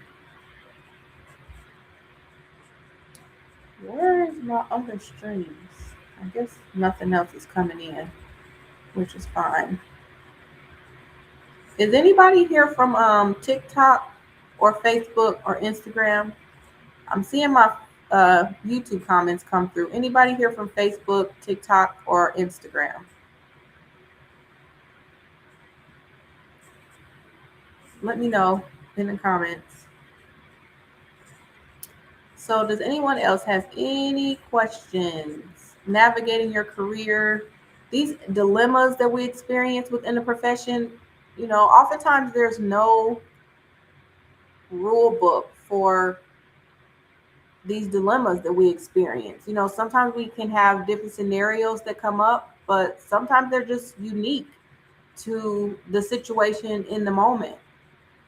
Where is my other streams? I guess nothing else is coming in, which is fine. Is anybody here from TikTok or Facebook or Instagram? I'm seeing my YouTube comments come through. Anybody here from Facebook, TikTok, or Instagram? Let me know in the comments. So, does anyone else have any questions? Navigating your career, these dilemmas that we experience within the profession, oftentimes there's no rule book for these dilemmas that we experience. Sometimes we can have different scenarios that come up, but sometimes they're just unique to the situation in the moment.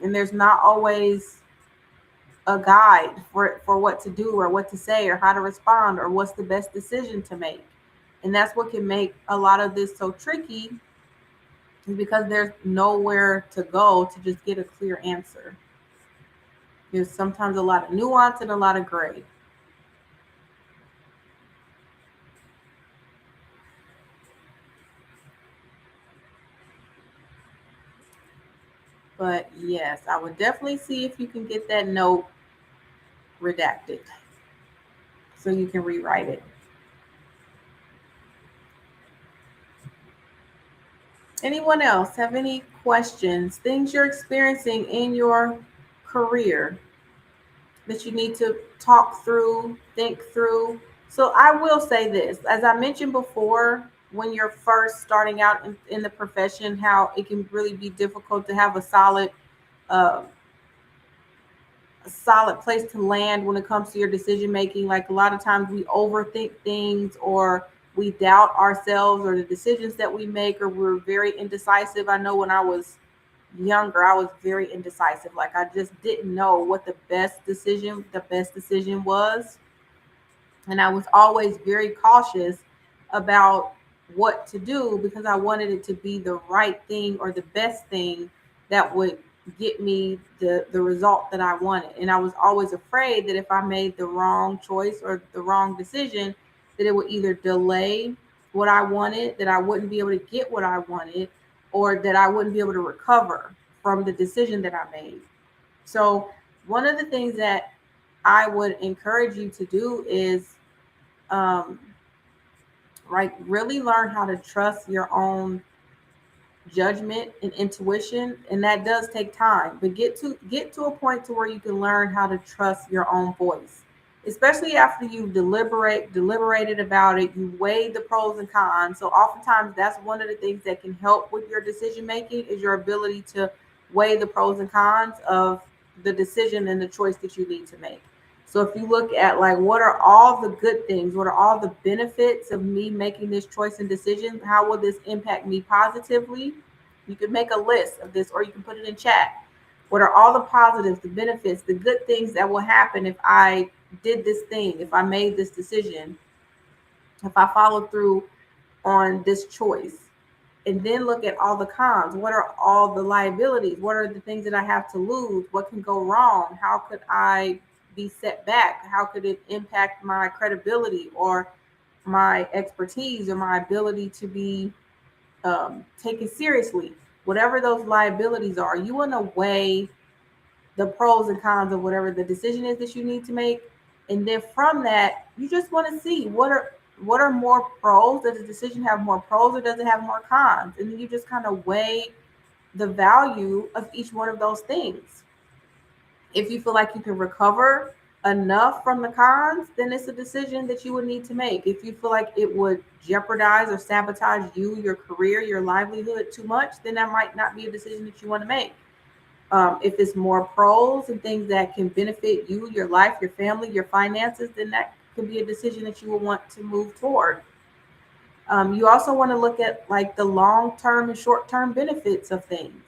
And there's not always a guide for what to do or what to say or how to respond or what's the best decision to make. And that's what can make a lot of this so tricky, is because there's nowhere to go to just get a clear answer. There's sometimes a lot of nuance and a lot of gray. But yes, I would definitely see if you can get that note redacted so you can rewrite it. Anyone else have any questions, things you're experiencing in your career that you need to talk through, think through? So I will say this, as I mentioned before, when you're first starting out in the profession, how it can really be difficult to have uh, a solid place to land when it comes to your decision making. Like a lot of times we overthink things, or we doubt ourselves or the decisions that we make, or we're very indecisive. I know when I was younger, I was very indecisive. Like I just didn't know what the best decision was. And I was always very cautious about what to do because I wanted it to be the right thing or the best thing that would get me the result that I wanted. And I was always afraid that if I made the wrong choice or the wrong decision, that it would either delay what I wanted, that I wouldn't be able to get what I wanted, or that I wouldn't be able to recover from the decision that I made. So one of the things that I would encourage you to do is um, like really learn how to trust your own judgment and intuition, and that does take time. But get to a point to where you can learn how to trust your own voice, especially after you've deliberated about it. You weigh the pros and cons. So oftentimes that's one of the things that can help with your decision making is your ability to weigh the pros and cons of the decision and the choice that you need to make. So if you look at like what are all the good things, what are all the benefits of me making this choice and decision, how will this impact me positively? You can make a list of this or you can put it in chat. What are all the positives, the benefits, the good things that will happen if I did this thing, if I made this decision, if I followed through on this choice? And then look at all the cons. What are all the liabilities? What are the things that I have to lose? What can go wrong? How could I be set back? How could it impact my credibility or my expertise or my ability to be taken seriously? Whatever those liabilities are, you want to weigh the pros and cons of whatever the decision is that you need to make. And then from that, you just want to see what are more pros. Does the decision have more pros or does it have more cons? And then you just kind of weigh the value of each one of those things. If you feel like you can recover enough from the cons, then it's a decision that you would need to make. If you feel like it would jeopardize or sabotage you, your career, your livelihood too much, then that might not be a decision that you want to make. If it's more pros and things that can benefit you, your life, your family, your finances, then that could be a decision that you will want to move toward. You also want to look at like the long-term and short-term benefits of things.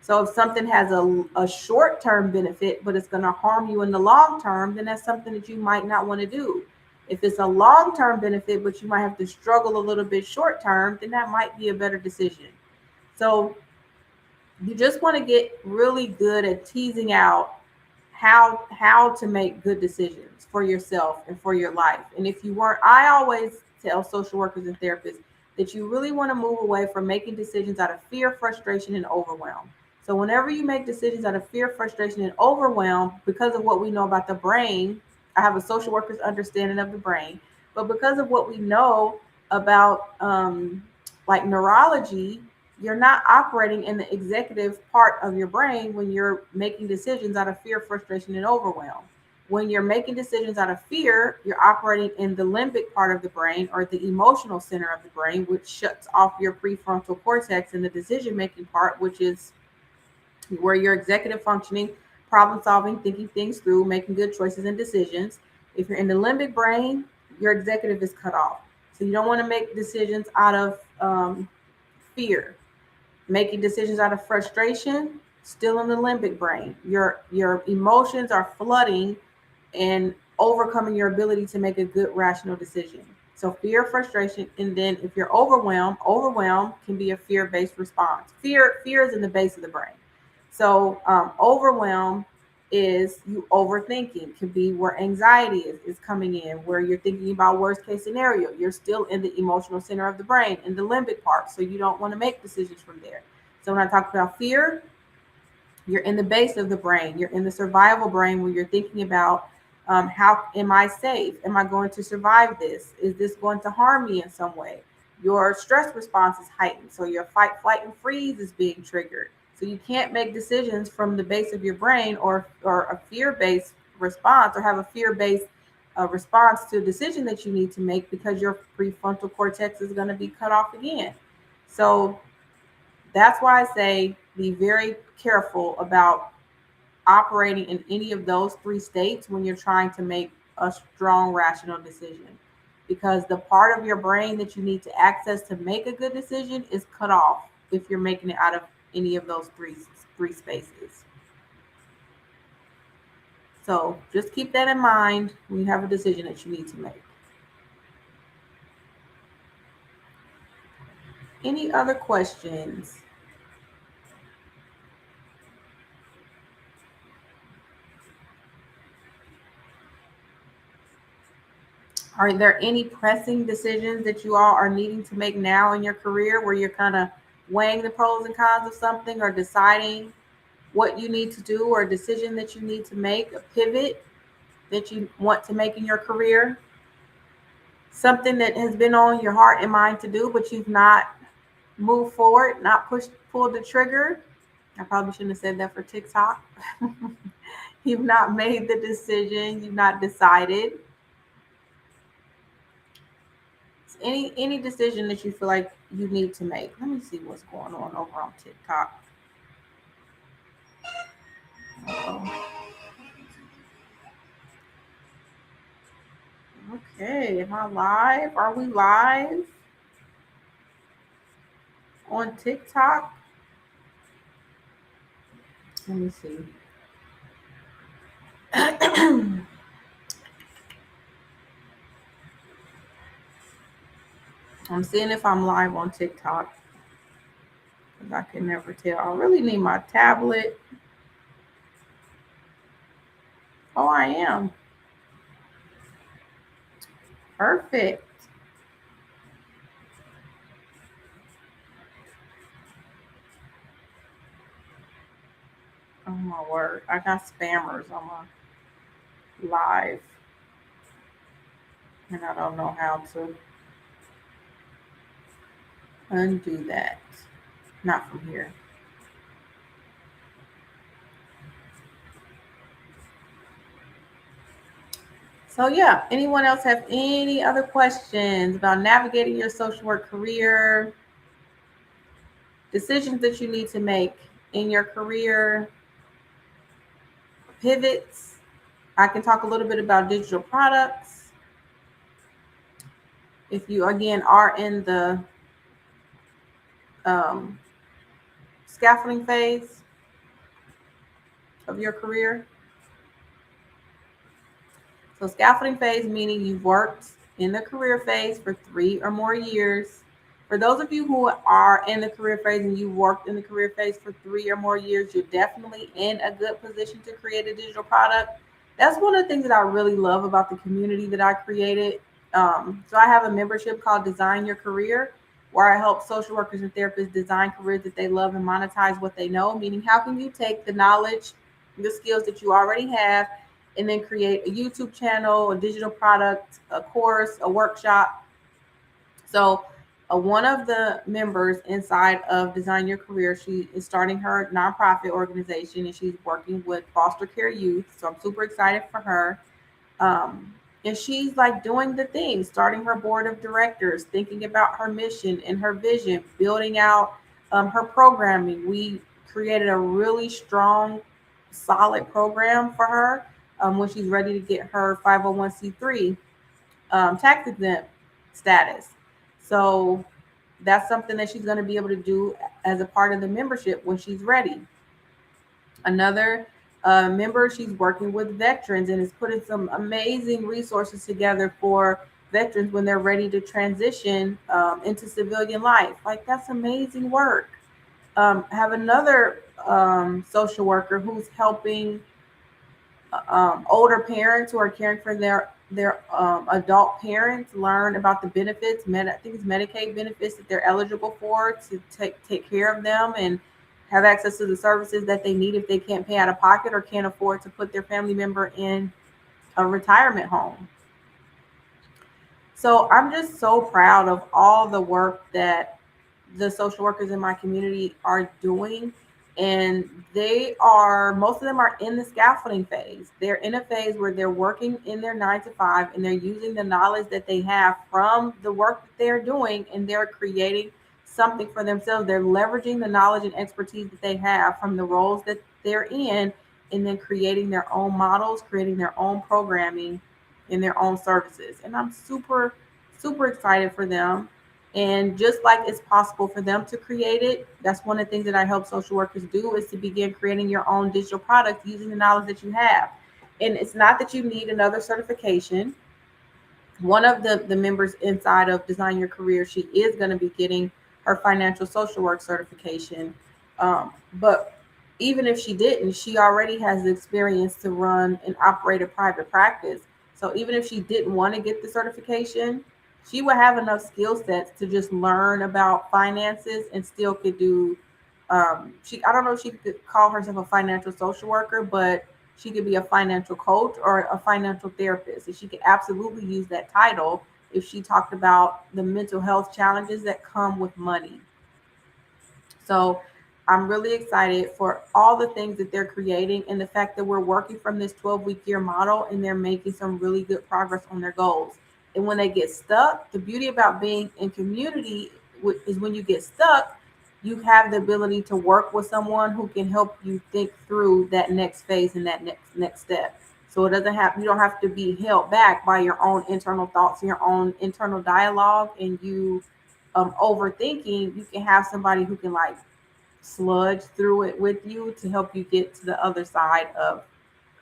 So if something has a short-term benefit, but it's going to harm you in the long term, then that's something that you might not want to do. If it's a long-term benefit, but you might have to struggle a little bit short-term, then that might be a better decision. So you just want to get really good at teasing out how to make good decisions for yourself and for your life. And if you weren't, I always tell social workers and therapists that you really want to move away from making decisions out of fear, frustration, and overwhelm. So whenever you make decisions out of fear, frustration, and overwhelm, because of what we know about the brain, I have a social worker's understanding of the brain, but because of what we know about like neurology, you're not operating in the executive part of your brain when you're making decisions out of fear, frustration, and overwhelm. When you're making decisions out of fear, you're operating in the limbic part of the brain or the emotional center of the brain, which shuts off your prefrontal cortex, and the decision making part, which is where you're executive functioning, problem solving, thinking things through, making good choices and decisions. If you're in the limbic brain, your executive is cut off. So you don't want to make decisions out of fear. Making decisions out of frustration, still in the limbic brain. Your emotions are flooding and overcoming your ability to make a good rational decision. So fear, frustration, and then if you're overwhelmed can be a fear-based response. Fear is in the base of the brain. So overwhelm is you overthinking. Could be where anxiety is coming in, where you're thinking about worst case scenario. You're still in the emotional center of the brain, in the limbic part. So you don't want to make decisions from there. So when I talk about fear, you're in the base of the brain. You're in the survival brain where you're thinking about How am I safe? Am I going to survive this? Is this going to harm me in some way? Your stress response is heightened. So your fight, flight, and freeze is being triggered. So you can't make decisions from the base of your brain or a fear-based response or have a fear-based response to a decision that you need to make because your prefrontal cortex is going to be cut off again. So that's why I say be very careful about operating in any of those three states when you're trying to make a strong rational decision, because the part of your brain that you need to access to make a good decision is cut off if you're making it out of any of those three spaces. So just keep that in mind when you have a decision that you need to make. Any other questions? Are there any pressing decisions that you all are needing to make now in your career where you're kind of weighing the pros and cons of something or deciding what you need to do or a decision that you need to make, a pivot that you want to make in your career? Something that has been on your heart and mind to do, but you've not moved forward, not pulled the trigger. I probably shouldn't have said that for TikTok. You've not made the decision, you've not decided. Any decision that you feel like you need to make. Let me see what's going on over on TikTok. Uh-oh. Okay, am I live? Are we live on TikTok? Let me see. I'm seeing if I'm live on TikTok because I can never tell. I really need my tablet. Oh, I am. Perfect. Oh my word. I got spammers on my live. And I don't know how to undo that. Not from here. So yeah, anyone else have any other questions about navigating your social work career, decisions that you need to make in your career, pivots? I can talk a little bit about digital products. If you again are in the um, scaffolding phase of your career. So scaffolding phase meaning you've worked in the career phase for 3 or more years. For those of you who are in the career phase and you worked in the career phase for 3 or more years, you're definitely in a good position to create a digital product. That's one of the things that I really love about the community that I created. So I have a membership called Design Your Career, where I help social workers and therapists design careers that they love and monetize what they know. Meaning, how can you take the knowledge, the skills that you already have, and then create a YouTube channel, a digital product, a course, a workshop. So one of the members inside of Design Your Career, she is starting her nonprofit organization and she's working with foster care youth. So I'm super excited for her. And she's like doing the things, starting her board of directors, thinking about her mission and her vision, building out her programming. We created a really strong, solid program for her when she's ready to get her 501c3 tax exempt status. So that's something that she's going to be able to do as a part of the membership when she's ready. Another member, she's working with veterans and is putting some amazing resources together for veterans when they're ready to transition into civilian life. Like, that's amazing work. Have another social worker who's helping older parents who are caring for their adult parents learn about the benefits, I think it's Medicaid benefits that they're eligible for to take care of them and have access to the services that they need if they can't pay out of pocket or can't afford to put their family member in a retirement home. So I'm just so proud of all the work that the social workers in my community are doing. And most of them are in the scaffolding phase. They're in a phase where they're working in their 9 to 5 and they're using the knowledge that they have from the work that they're doing, and they're creating something for themselves. They're leveraging the knowledge and expertise that they have from the roles that they're in, and then creating their own models, creating their own programming in their own services. And I'm super, super excited for them. And just like it's possible for them to create it, that's one of the things that I help social workers do, is to begin creating your own digital product using the knowledge that you have. And it's not that you need another certification. One of the members inside of Design Your Career, she is going to be getting her financial social work certification. But even if she didn't, she already has the experience to run and operate a private practice. So even if she didn't want to get the certification, she would have enough skill sets to just learn about finances and still could do. I don't know if she could call herself a financial social worker, but she could be a financial coach or a financial therapist. And she could absolutely use that title if she talked about the mental health challenges that come with money. So I'm really excited for all the things that they're creating, and the fact that we're working from this 12-week year model and they're making some really good progress on their goals. And when they get stuck, the beauty about being in community is when you get stuck, you have the ability to work with someone who can help you think through that next phase and that next step. So you don't have to be held back by your own internal thoughts and your own internal dialogue, and you overthinking. You can have somebody who can like sludge through it with you to help you get to the other side of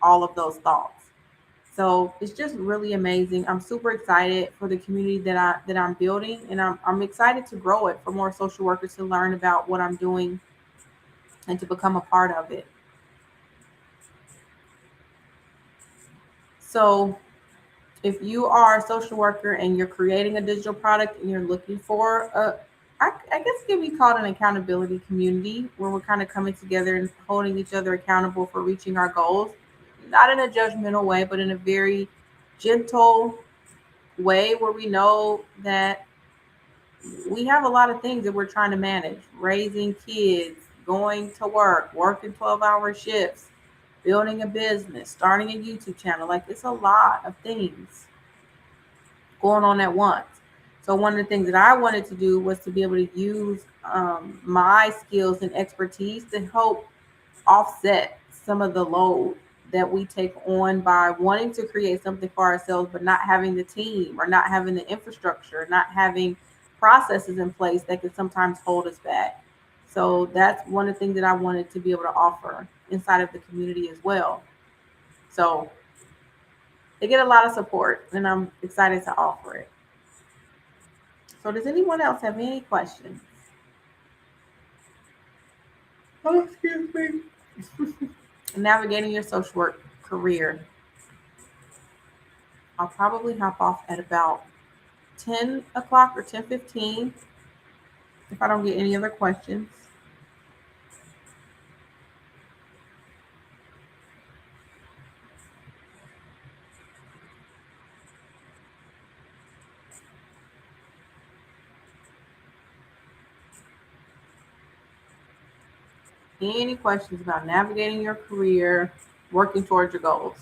all of those thoughts. So it's just really amazing. I'm super excited for the community that I'm building, and I'm excited to grow it for more social workers to learn about what I'm doing and to become a part of it. So if you are a social worker and you're creating a digital product and you're looking for I guess it can be called an accountability community, where we're kind of coming together and holding each other accountable for reaching our goals, not in a judgmental way, but in a very gentle way, where we know that we have a lot of things that we're trying to manage: raising kids, going to work, working 12-hour shifts, building a business, starting a YouTube channel. Like, it's a lot of things going on at once. So one of the things that I wanted to do was to be able to use my skills and expertise to help offset some of the load that we take on by wanting to create something for ourselves, but not having the team or not having the infrastructure, not having processes in place that can sometimes hold us back. So that's one of the things that I wanted to be able to offer inside of the community as well. So they get a lot of support, and I'm excited to offer it. So does anyone else have any questions? Oh, excuse me. Navigating your social work career. I'll probably hop off at about 10 o'clock or 10:15 if I don't get any other questions. Any questions about navigating your career, working towards your goals?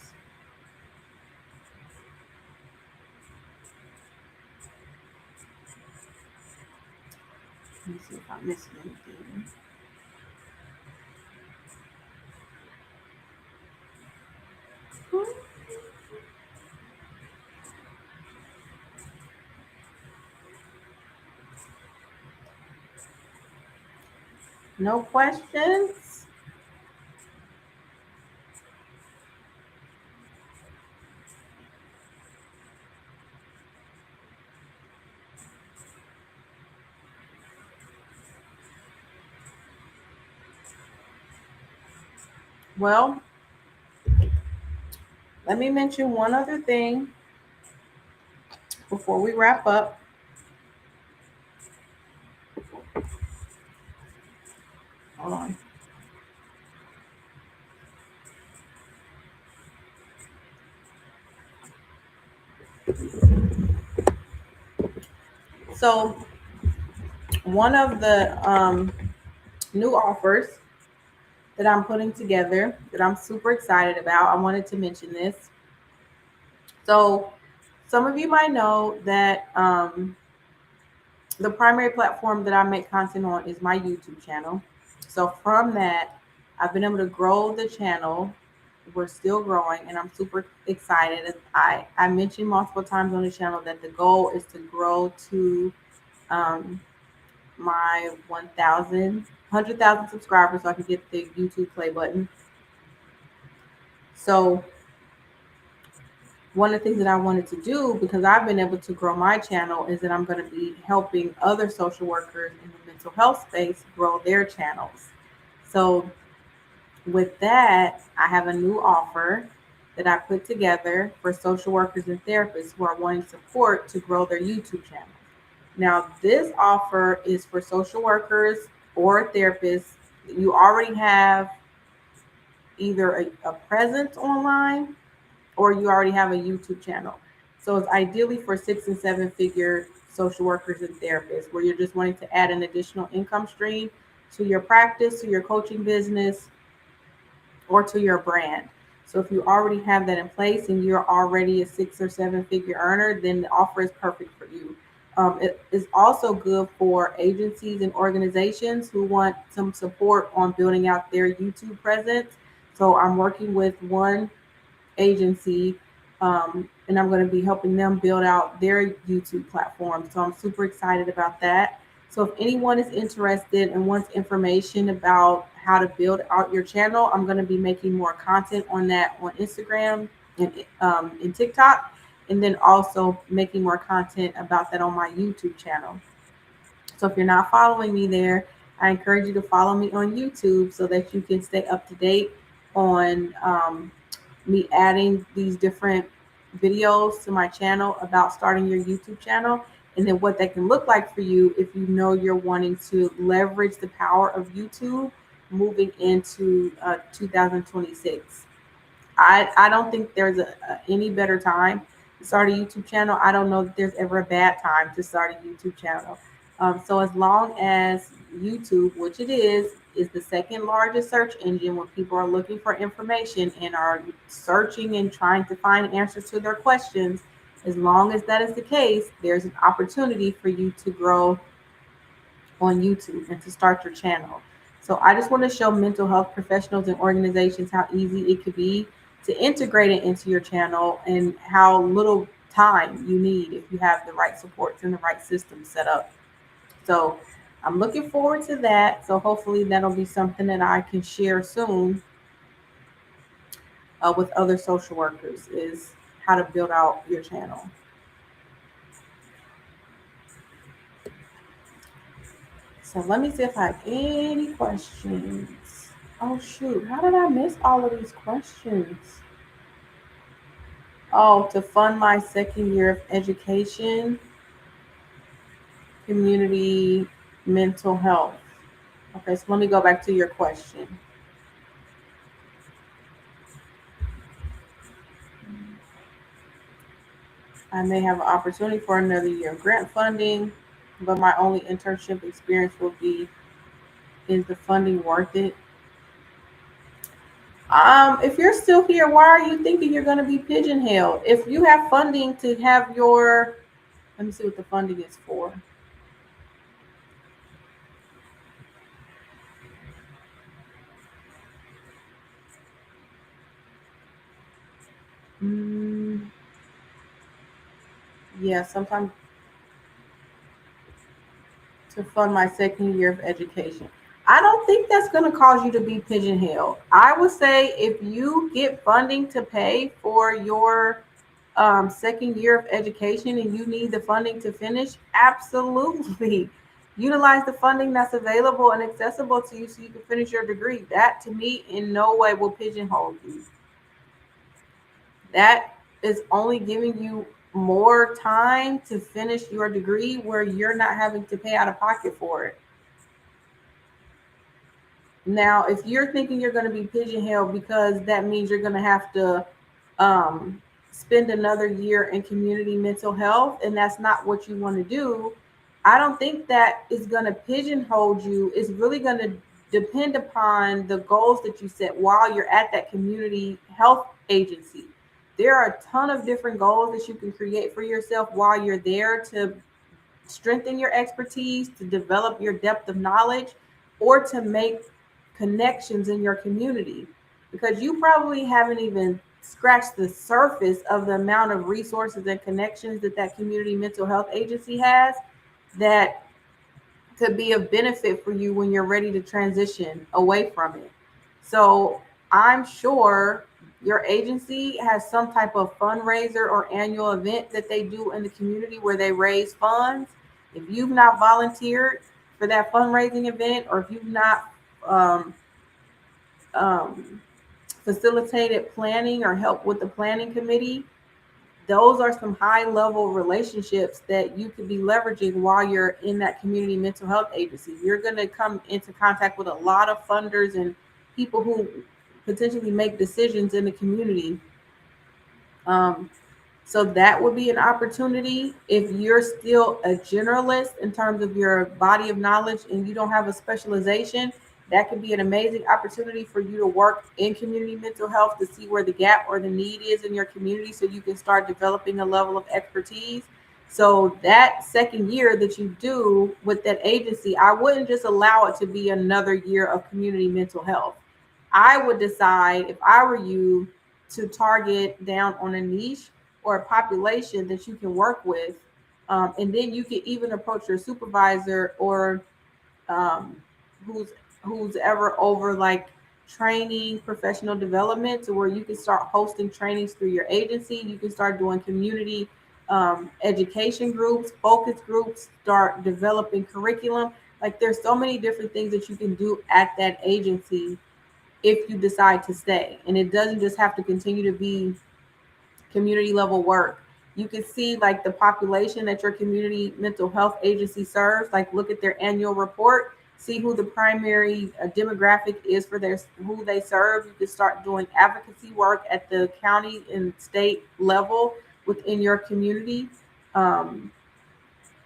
Let me see if I'm missing anything. No questions? Well, let me mention one other thing before we wrap up. Hold on. So one of the new offers that I'm putting together that I'm super excited about, I wanted to mention this. So some of you might know that the primary platform that I make content on is my YouTube channel. So from that, I've been able to grow the channel. We're still growing, and I'm super excited. I mentioned multiple times on the channel that the goal is to grow to um, my 100,000 subscribers so I can get the YouTube play button. So one of the things that I wanted to do, because I've been able to grow my channel, is that I'm going to be helping other social workers in the mental health space grow their channels. So with that, I have a new offer that I put together for social workers and therapists who are wanting support to grow their YouTube channel. Now, this offer is for social workers or therapists. You already have either a presence online or you already have a YouTube channel. So it's ideally for 6 and 7 figure social workers and therapists where you're just wanting to add an additional income stream to your practice, to your coaching business, or to your brand. So if you already have that in place and you're already a 6 or 7 figure earner, then the offer is perfect for you. It is also good for agencies and organizations who want some support on building out their YouTube presence. So I'm working with one agency, and I'm going to be helping them build out their YouTube platform. So I'm super excited about that. So if anyone is interested and wants information about how to build out your channel, I'm going to be making more content on that on Instagram and TikTok, and then also making more content about that on my YouTube channel. So if you're not following me there, I encourage you to follow me on YouTube so that you can stay up to date on me adding these different videos to my channel about starting your YouTube channel, and then what that can look like for you if you know you're wanting to leverage the power of YouTube moving into 2026. I don't think there's any better time to start a YouTube channel. I don't know that there's ever a bad time to start a YouTube channel. So as long as YouTube, which it is the second largest search engine when people are looking for information and are searching and trying to find answers to their questions, as long as that is the case, there's an opportunity for you to grow on YouTube and to start your channel. So I just want to show mental health professionals and organizations how easy it could be to integrate it into your channel and how little time you need if you have the right supports and the right systems set up. So I'm looking forward to that. So hopefully that'll be something that I can share soon with other social workers is how to build out your channel. So let me see if I have any questions. Oh shoot, how did I miss all of these questions? Oh, to fund my second year of education, community mental health. Okay, so let me go back to your question. I may have an opportunity for another year of grant funding, but my only internship experience will be, is the funding worth it? If you're still here, why are you thinking you're going to be pigeonholed? If you have funding to have your, let me see what the funding is for. Mm, yeah, sometimes to fund my second year of education. I don't think that's going to cause you to be pigeonholed. I would say if you get funding to pay for your second year of education and you need the funding to finish, absolutely utilize the funding that's available and accessible to you so you can finish your degree. That to me in no way will pigeonhole you. That is only giving you more time to finish your degree where you're not having to pay out of pocket for it. Now, if you're thinking you're going to be pigeonholed because that means you're going to have to spend another year in community mental health and that's not what you want to do, I don't think that is going to pigeonhole you. It's really going to depend upon the goals that you set while you're at that community health agency. There are a ton of different goals that you can create for yourself while you're there to strengthen your expertise, to develop your depth of knowledge, or to make connections in your community. Because you probably haven't even scratched the surface of the amount of resources and connections that that community mental health agency has that could be of benefit for you when you're ready to transition away from it. So I'm sure your agency has some type of fundraiser or annual event that they do in the community where they raise funds. If you've not volunteered for that fundraising event, or if you've not um, um, facilitated planning or help with the planning committee, those are some high level relationships that you could be leveraging while you're in that community mental health agency. You're going to come into contact with a lot of funders and people who potentially make decisions in the community. Um, so that would be an opportunity. If you're still a generalist in terms of your body of knowledge and you don't have a specialization, that could be an amazing opportunity for you to work in community mental health to see where the gap or the need is in your community so you can start developing a level of expertise. So that second year that you do with that agency, I wouldn't just allow it to be another year of community mental health. I would decide, if I were you, to target down on a niche or a population that you can work with. And then you can even approach your supervisor or um, who's who's ever over like training, professional development, to where you can start hosting trainings through your agency. You can start doing community education groups, focus groups, start developing curriculum. Like there's so many different things that you can do at that agency if you decide to stay. And it doesn't just have to continue to be community level work. You can see like the population that your community mental health agency serves, like look at their annual report, see who the primary demographic is for their who they serve. You can start doing advocacy work at the county and state level within your community. Um,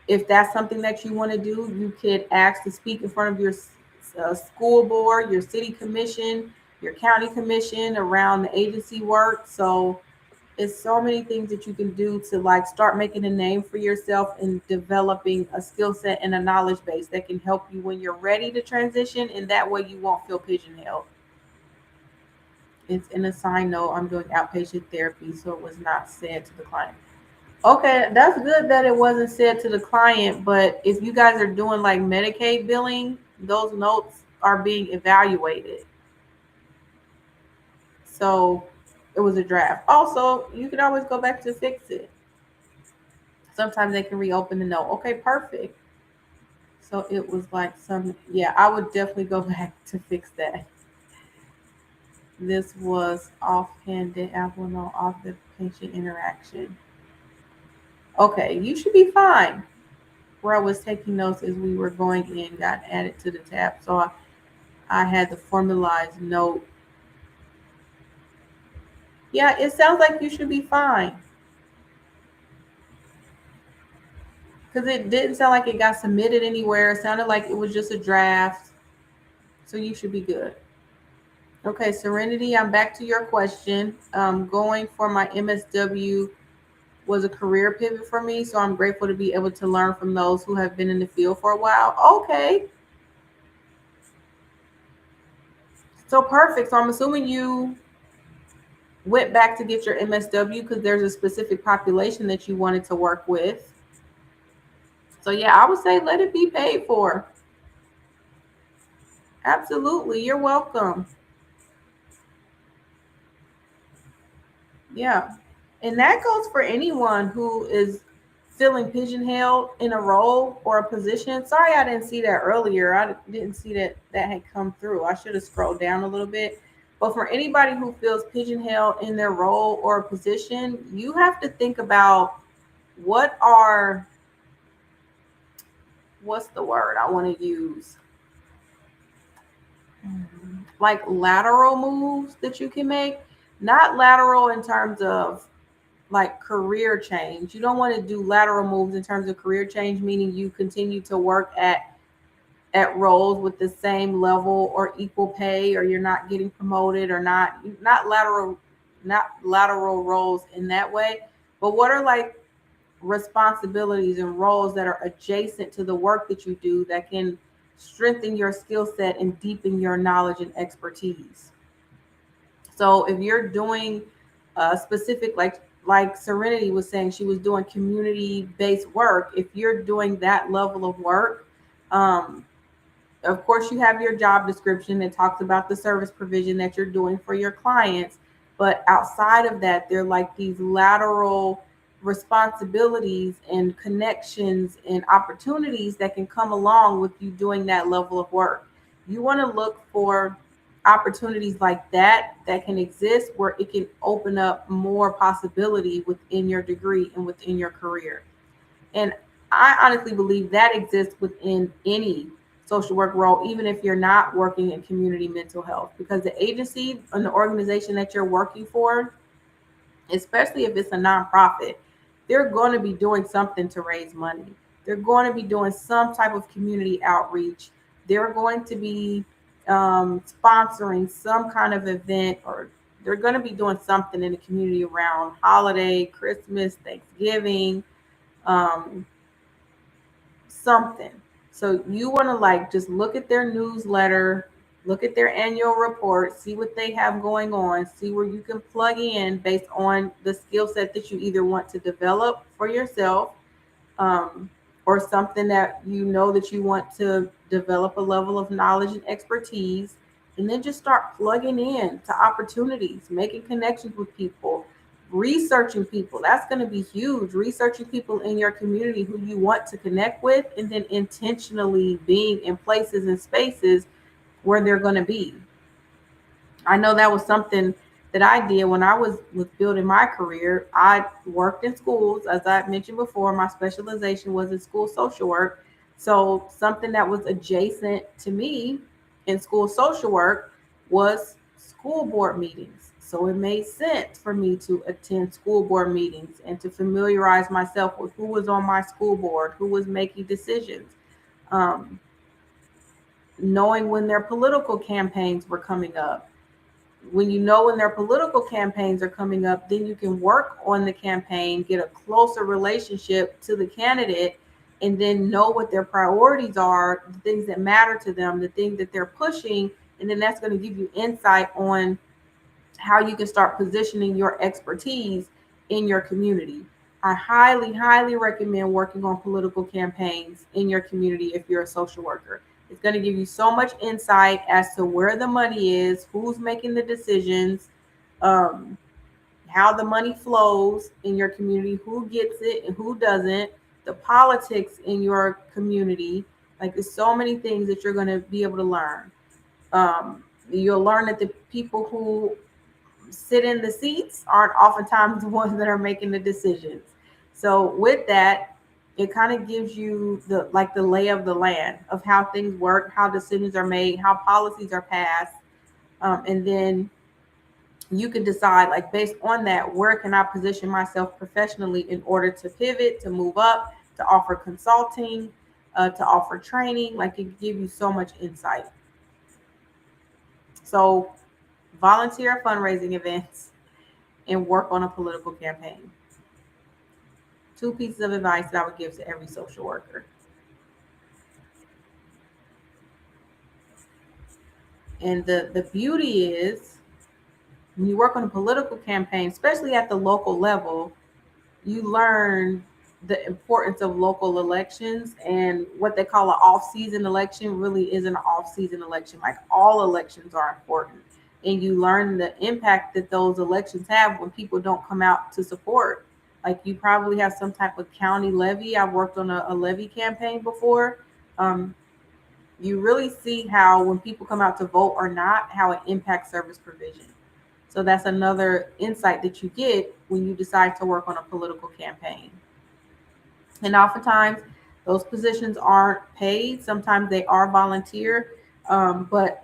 if that's something that you want to do, you could ask to speak in front of your school board, your city commission, your county commission around the agency work. So it's so many things that you can do to like start making a name for yourself and developing a skill set and a knowledge base that can help you when you're ready to transition, and that way you won't feel pigeonholed. It's in a side note, I'm doing outpatient therapy, so it was not said to the client. Okay, that's good that it wasn't said to the client, but if you guys are doing like Medicaid billing, those notes are being evaluated. So it was a draft. Also, you can always go back to fix it. Sometimes they can reopen the note. Okay, perfect. So it was like some, yeah, I would definitely go back to fix that. This was offhanded, Apple no off the patient interaction. Okay, you should be fine. Where I was taking notes as we were going in got added to the tab. So I had the formalized note. Yeah, it sounds like you should be fine. Because it didn't sound like it got submitted anywhere. It sounded like it was just a draft. So you should be good. Okay, Serenity, I'm back to your question. Going for my MSW was a career pivot for me, so I'm grateful to be able to learn from those who have been in the field for a while. Okay, so perfect. So I'm assuming you went back to get your MSW because there's a specific population that you wanted to work with. So yeah, I would say let it be paid for. Absolutely, you're welcome. Yeah. And that goes for anyone who is feeling pigeonholed in a role or a position. Sorry, I didn't see that earlier. I didn't see that had come through. I should have scrolled down a little bit. But for anybody who feels pigeonholed in their role or position, you have to think about what are, what's the word I want to use? Like lateral moves that you can make. Not lateral in terms of like career change. You don't want to do lateral moves in terms of career change, meaning you continue to work at roles with the same level or equal pay, or you're not getting promoted, or not lateral roles in that way. But what are like responsibilities and roles that are adjacent to the work that you do that can strengthen your skill set and deepen your knowledge and expertise? So if you're doing specific, like Serenity was saying, she was doing community based work. If you're doing that level of work, um, of course, you have your job description that talks about the service provision that you're doing for your clients. But outside of that, they're like these lateral responsibilities and connections and opportunities that can come along with you doing that level of work. You want to look for opportunities like that can exist, where it can open up more possibility within your degree and within your career. And I honestly believe that exists within any social work role, even if you're not working in community mental health, because the agency and the organization that you're working for, especially if it's a nonprofit, they're going to be doing something to raise money. They're going to be doing some type of community outreach. They're going to be sponsoring some kind of event, or they're going to be doing something in the community around holiday, Christmas, Thanksgiving, um, something. So you want to like just look at their newsletter, look at their annual report, see what they have going on, see where you can plug in based on the skill set that you either want to develop for yourself, um, or something that you know that you want to develop a level of knowledge and expertise, and then just start plugging in to opportunities, making connections with people, researching people. That's going to be huge. Researching people in your community who you want to connect with, and then intentionally being in places and spaces where they're going to be. I know that was something that I did when I was building my career. I worked in schools, as I mentioned before. My specialization was in school social work. So something that was adjacent to me in school social work was school board meetings. So it made sense for me to attend school board meetings and to familiarize myself with who was on my school board, who was making decisions, um, knowing when their political campaigns were coming up. When you know when their political campaigns are coming up, then you can work on the campaign, get a closer relationship to the candidate, and then know what their priorities are, the things that matter to them, the things that they're pushing. And then that's going to give you insight on how you can start positioning your expertise in your community. I highly, highly recommend working on political campaigns in your community if you're a social worker. It's going to give you so much insight as to where the money is, who's making the decisions, um, how the money flows in your community, who gets it and who doesn't, the politics in your community. Like, there's so many things that you're going to be able to learn. You'll learn that the people who sit in the seats aren't oftentimes the ones that are making the decisions. So with that, it kind of gives you the lay of the land of how things work, how decisions are made, how policies are passed, and then you can decide, like, based on that, where can I position myself professionally in order to pivot, to move up, to offer consulting, to offer training. Like, it can give you so much insight. So volunteer at fundraising events and work on a political campaign. Two pieces of advice that I would give to every social worker. And the beauty is, when you work on a political campaign, especially at the local level, you learn the importance of local elections, and what they call an off-season election really is an off-season election. Like, all elections are important, and you learn the impact that those elections have when people don't come out to support. Like, you probably have some type of county levy. I've worked on a levy campaign before. Um, you really see how, when people come out to vote or not, how it impacts service provision. So that's another insight that you get when you decide to work on a political campaign. And oftentimes, those positions aren't paid. Sometimes they are volunteer. But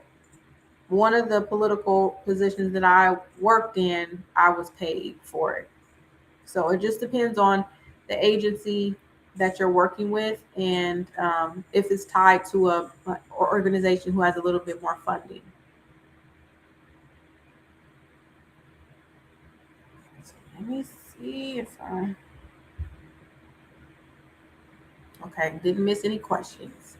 one of the political positions that I worked in, I was paid for it. So it just depends on the agency that you're working with, and if it's tied to a or organization who has a little bit more funding. So let me see if I okay, didn't miss any questions.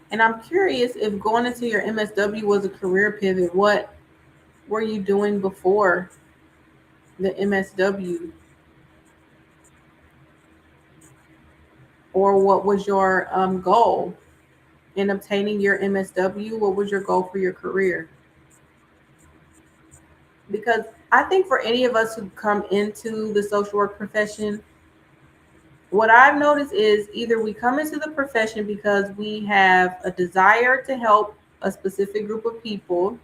And I'm curious if going into your MSW was a career pivot, what were you doing before the MSW, or what was your goal in obtaining your MSW? What was your goal for your career? Because I think for any of us who come into the social work profession, what I've noticed is either we come into the profession because we have a desire to help a specific group of people,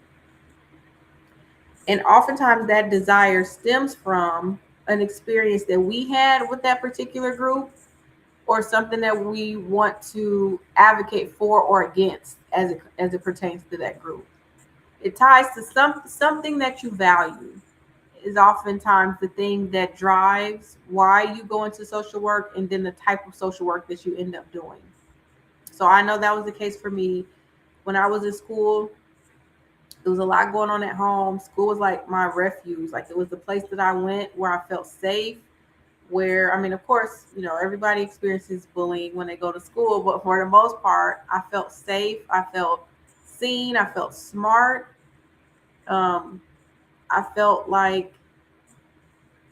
and oftentimes that desire stems from an experience that we had with that particular group, or something that we want to advocate for or against as it pertains to that group. It ties to something that you value is oftentimes the thing that drives why you go into social work, and then the type of social work that you end up doing. So I know that was the case for me when I was in school. There was a lot going on at home. School was like my refuge. Like it was the place that I went where I felt safe. Where, I mean, of course, everybody experiences bullying when they go to school, but for the most part, I felt safe. I felt seen. I felt smart. Um, I felt like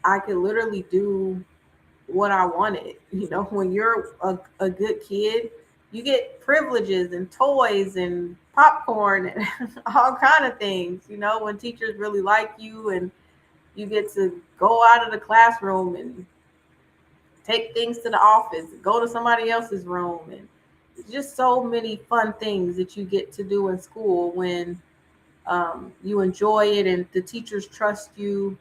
I could literally do what I wanted. When you're a good kid, you get privileges and toys and popcorn and all kind of things. When teachers really like you, and you get to go out of the classroom and take things to the office, go to somebody else's room, and just so many fun things that you get to do in school when you enjoy it, and the teachers trust you,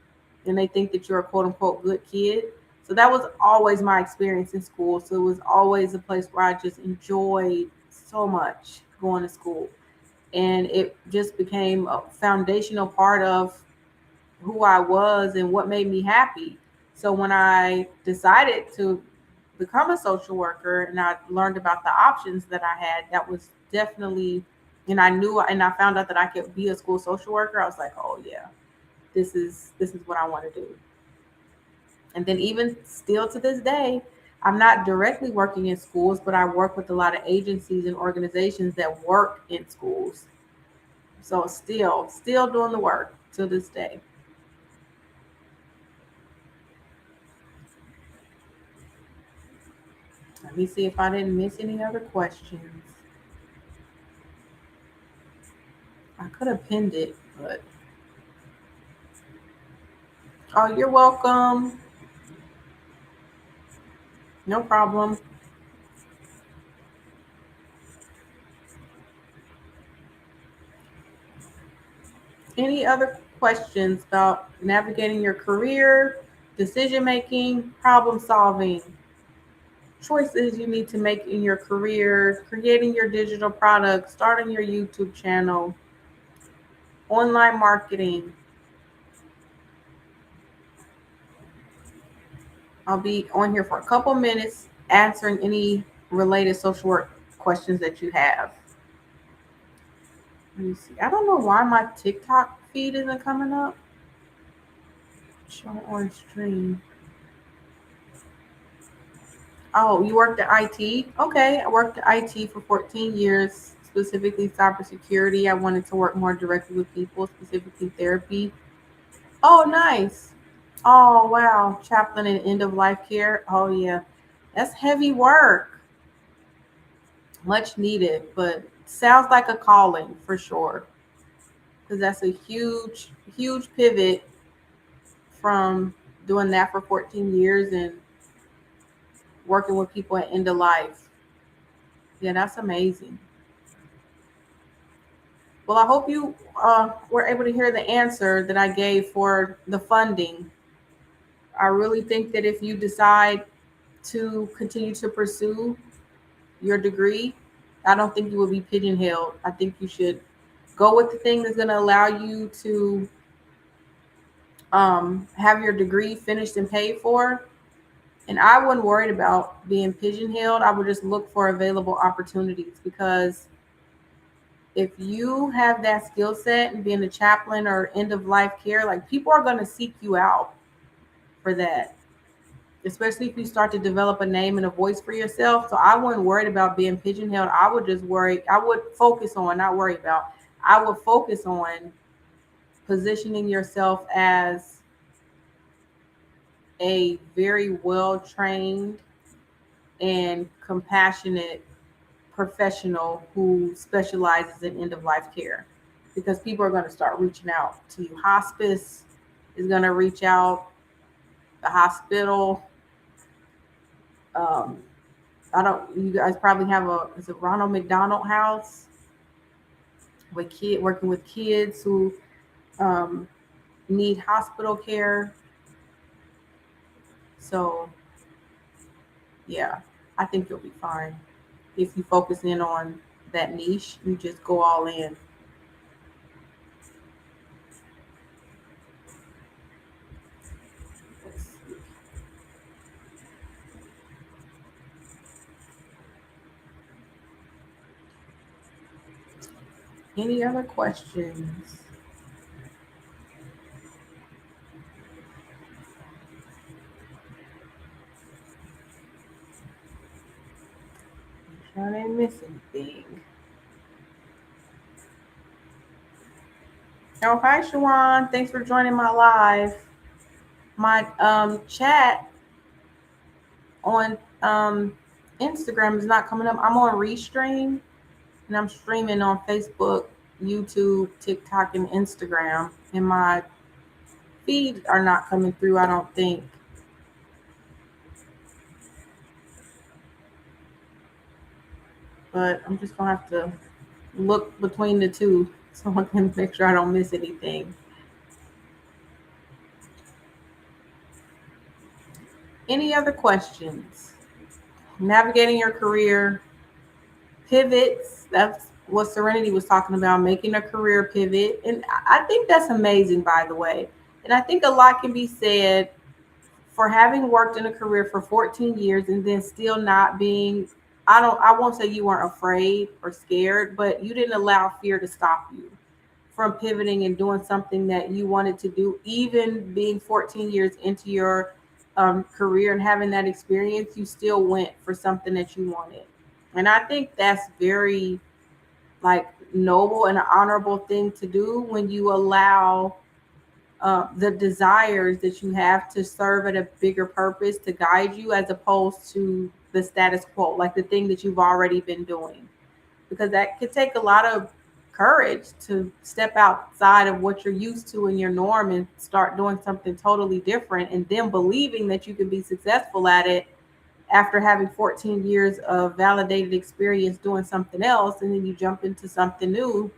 and they think that you're a quote unquote good kid. So that was always my experience in school. So it was always a place where I just enjoyed so much going to school. And it just became a foundational part of who I was and what made me happy. So when I decided to become a social worker and I learned about the options that I had, that was definitely, and I found out that I could be a school social worker. I was like, oh yeah, this is what I want to do. And then even still to this day, I'm not directly working in schools, but I work with a lot of agencies and organizations that work in schools. So still doing the work to this day. Let me see if I didn't miss any other questions. I could have pinned it, but oh, you're welcome. No problem. Any other questions about navigating your career, decision making, problem solving, choices you need to make in your career, creating your digital product, starting your YouTube channel, online marketing? I'll be on here for a couple minutes answering any related social work questions that you have. Let me see. I don't know why my TikTok feed isn't coming up. Show on stream. Oh, you worked at IT? Okay, I worked at IT for 14 years, specifically cybersecurity. I wanted to work more directly with people, specifically therapy. Oh, nice. Oh, wow. Chaplain and end of life care. Oh, yeah. That's heavy work. Much needed, but sounds like a calling for sure. Because that's a huge, huge pivot from doing that for 14 years and working with people at end of life. Yeah, that's amazing. Well, I hope you were able to hear the answer that I gave for the funding. I really think that if you decide to continue to pursue your degree, I don't think you will be pigeonholed. I think you should go with the thing that's going to allow you to have your degree finished and paid for. And I wasn't worried about being pigeonholed. I would just look for available opportunities, because if you have that skill set and being a chaplain or end of life care, like, people are going to seek you out for that, especially if you start to develop a name and a voice for yourself. So I wasn't worried about being pigeonholed. I would just worry. I would focus on, not worry about, I would focus on positioning yourself as a very well trained and compassionate professional who specializes in end of life care, because people are going to start reaching out to you. Hospice is going to reach out, the hospital. Um, I don't. You guys probably have is it Ronald McDonald House with working with kids who um, need hospital care. So yeah, I think you'll be fine if you focus in on that niche. You just go all in. Any other questions? Make sure I didn't miss anything. Oh, hi, Shawan. Thanks for joining my live. My chat on Instagram is not coming up. I'm on Restream, and I'm streaming on Facebook, YouTube, TikTok, and Instagram. And my feeds are not coming through, I don't think. But I'm just gonna have to look between the two so I can make sure I don't miss anything. Any other questions? Navigating your career, pivots. That's what Serenity was talking about, making a career pivot. And I think that's amazing, by the way. And I think a lot can be said for having worked in a career for 14 years and then still not being, I won't say you weren't afraid or scared, but you didn't allow fear to stop you from pivoting and doing something that you wanted to do, even being 14 years into your career and having that experience. You still went for something that you wanted. And I think that's very, like, noble and an honorable thing to do, when you allow the desires that you have to serve at a bigger purpose to guide you, as opposed to the status quo, like the thing that you've already been doing. Because that could take a lot of courage to step outside of what you're used to in your norm and start doing something totally different, and then believing that you can be successful at it after having 14 years of validated experience doing something else, and then you jump into something new.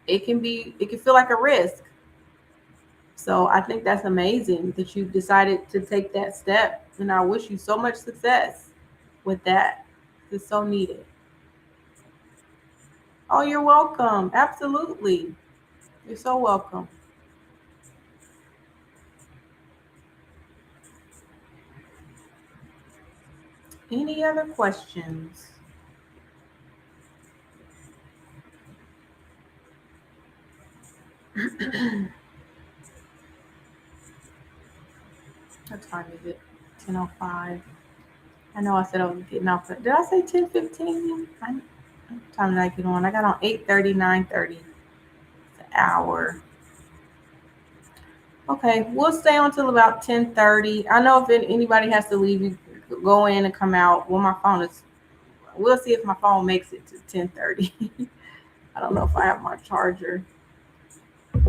It can feel like a risk. So I think that's amazing that you decided to take that step, and I wish you so much success with that. It's so needed. Oh, you're welcome. Absolutely. You're so welcome. Any other questions? What time is it? 10:05. I know I said I was getting off. Did I say 10:15? What time did I get on? I got on 8:30, 9:30. It's an hour. Okay, we'll stay on till about 10:30. I know if anybody has to leave, you go in and come out. Well, my phone is. We'll see if my phone makes it to 10:30. I don't know if I have my charger. I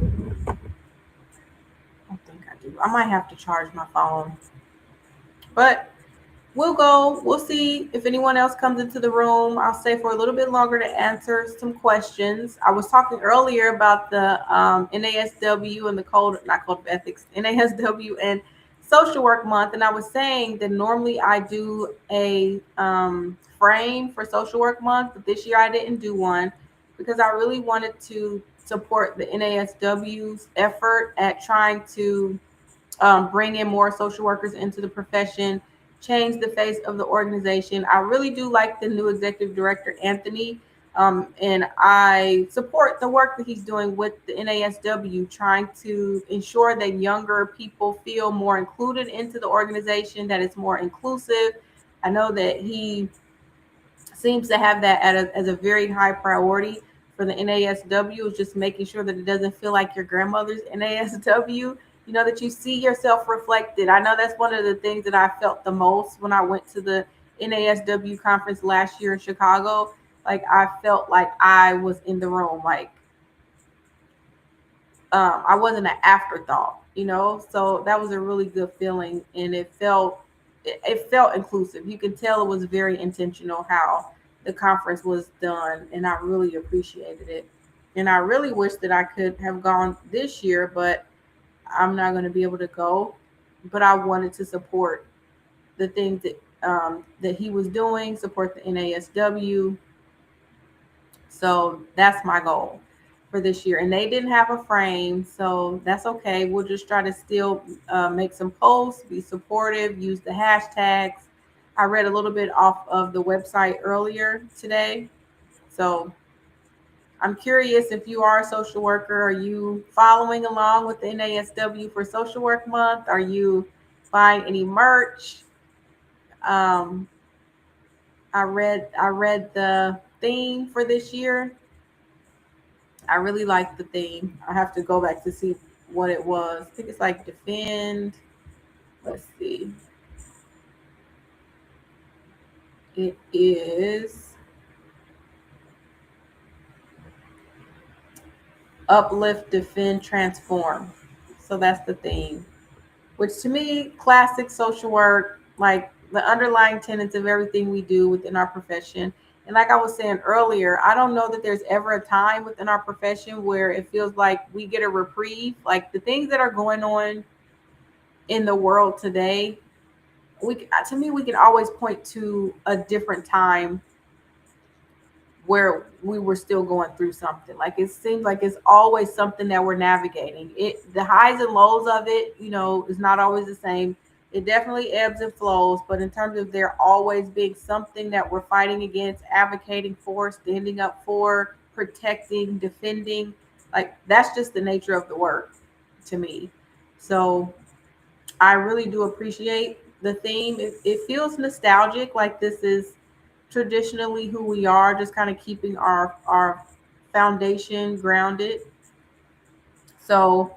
think I do. I might have to charge my phone. But we'll go. We'll see if anyone else comes into the room. I'll stay for a little bit longer to answer some questions. I was talking earlier about the NASW and the code, not code of ethics, NASW and social work month, and I was saying that normally I do a frame for social work month, but this year I didn't do one because I really wanted to support the NASW's effort at trying to bring in more social workers into the profession, change the face of the organization. I really do like the new executive director, Anthony, and I support the work that he's doing with the NASW, trying to ensure that younger people feel more included into the organization, that it's more inclusive. I know that he seems to have that as a very high priority for the NASW, is just making sure that it doesn't feel like your grandmother's NASW, that you see yourself reflected. I know that's one of the things that I felt the most when I went to the NASW conference last year in Chicago. Like I felt like I was in the room, like I wasn't an afterthought. So that was a really good feeling, and it felt inclusive. You can tell it was very intentional how the conference was done, and I really appreciated it. And I really wish that I could have gone this year, but I'm not going to be able to go. But I wanted to support the things that he was doing, support the NASW. So that's my goal for this year. And they didn't have a frame, so that's okay. We'll just try to still make some posts, be supportive, use the hashtags. I read a little bit off of the website earlier today. So I'm curious, if you are a social worker, are you following along with the NASW for Social Work Month? Are you buying any merch? Um, I read the theme for this year. I really like the theme. I have to go back to see what it was. I think it's like defend. Let's see. It is uplift, defend, transform. So that's the theme. Which to me, classic social work, like the underlying tenets of everything we do within our profession. And like I was saying earlier, I don't know that there's ever a time within our profession where it feels like we get a reprieve. Like the things that are going on in the world today, to me we can always point to a different time where we were still going through something. Like it seems like it's always something that we're navigating. The highs and lows of it, is not always the same. It definitely ebbs and flows, but in terms of there always being something that we're fighting against, advocating for, standing up for, protecting, defending, like that's just the nature of the work to me. So I really do appreciate the theme. It feels nostalgic, like this is traditionally who we are, just kind of keeping our foundation grounded. So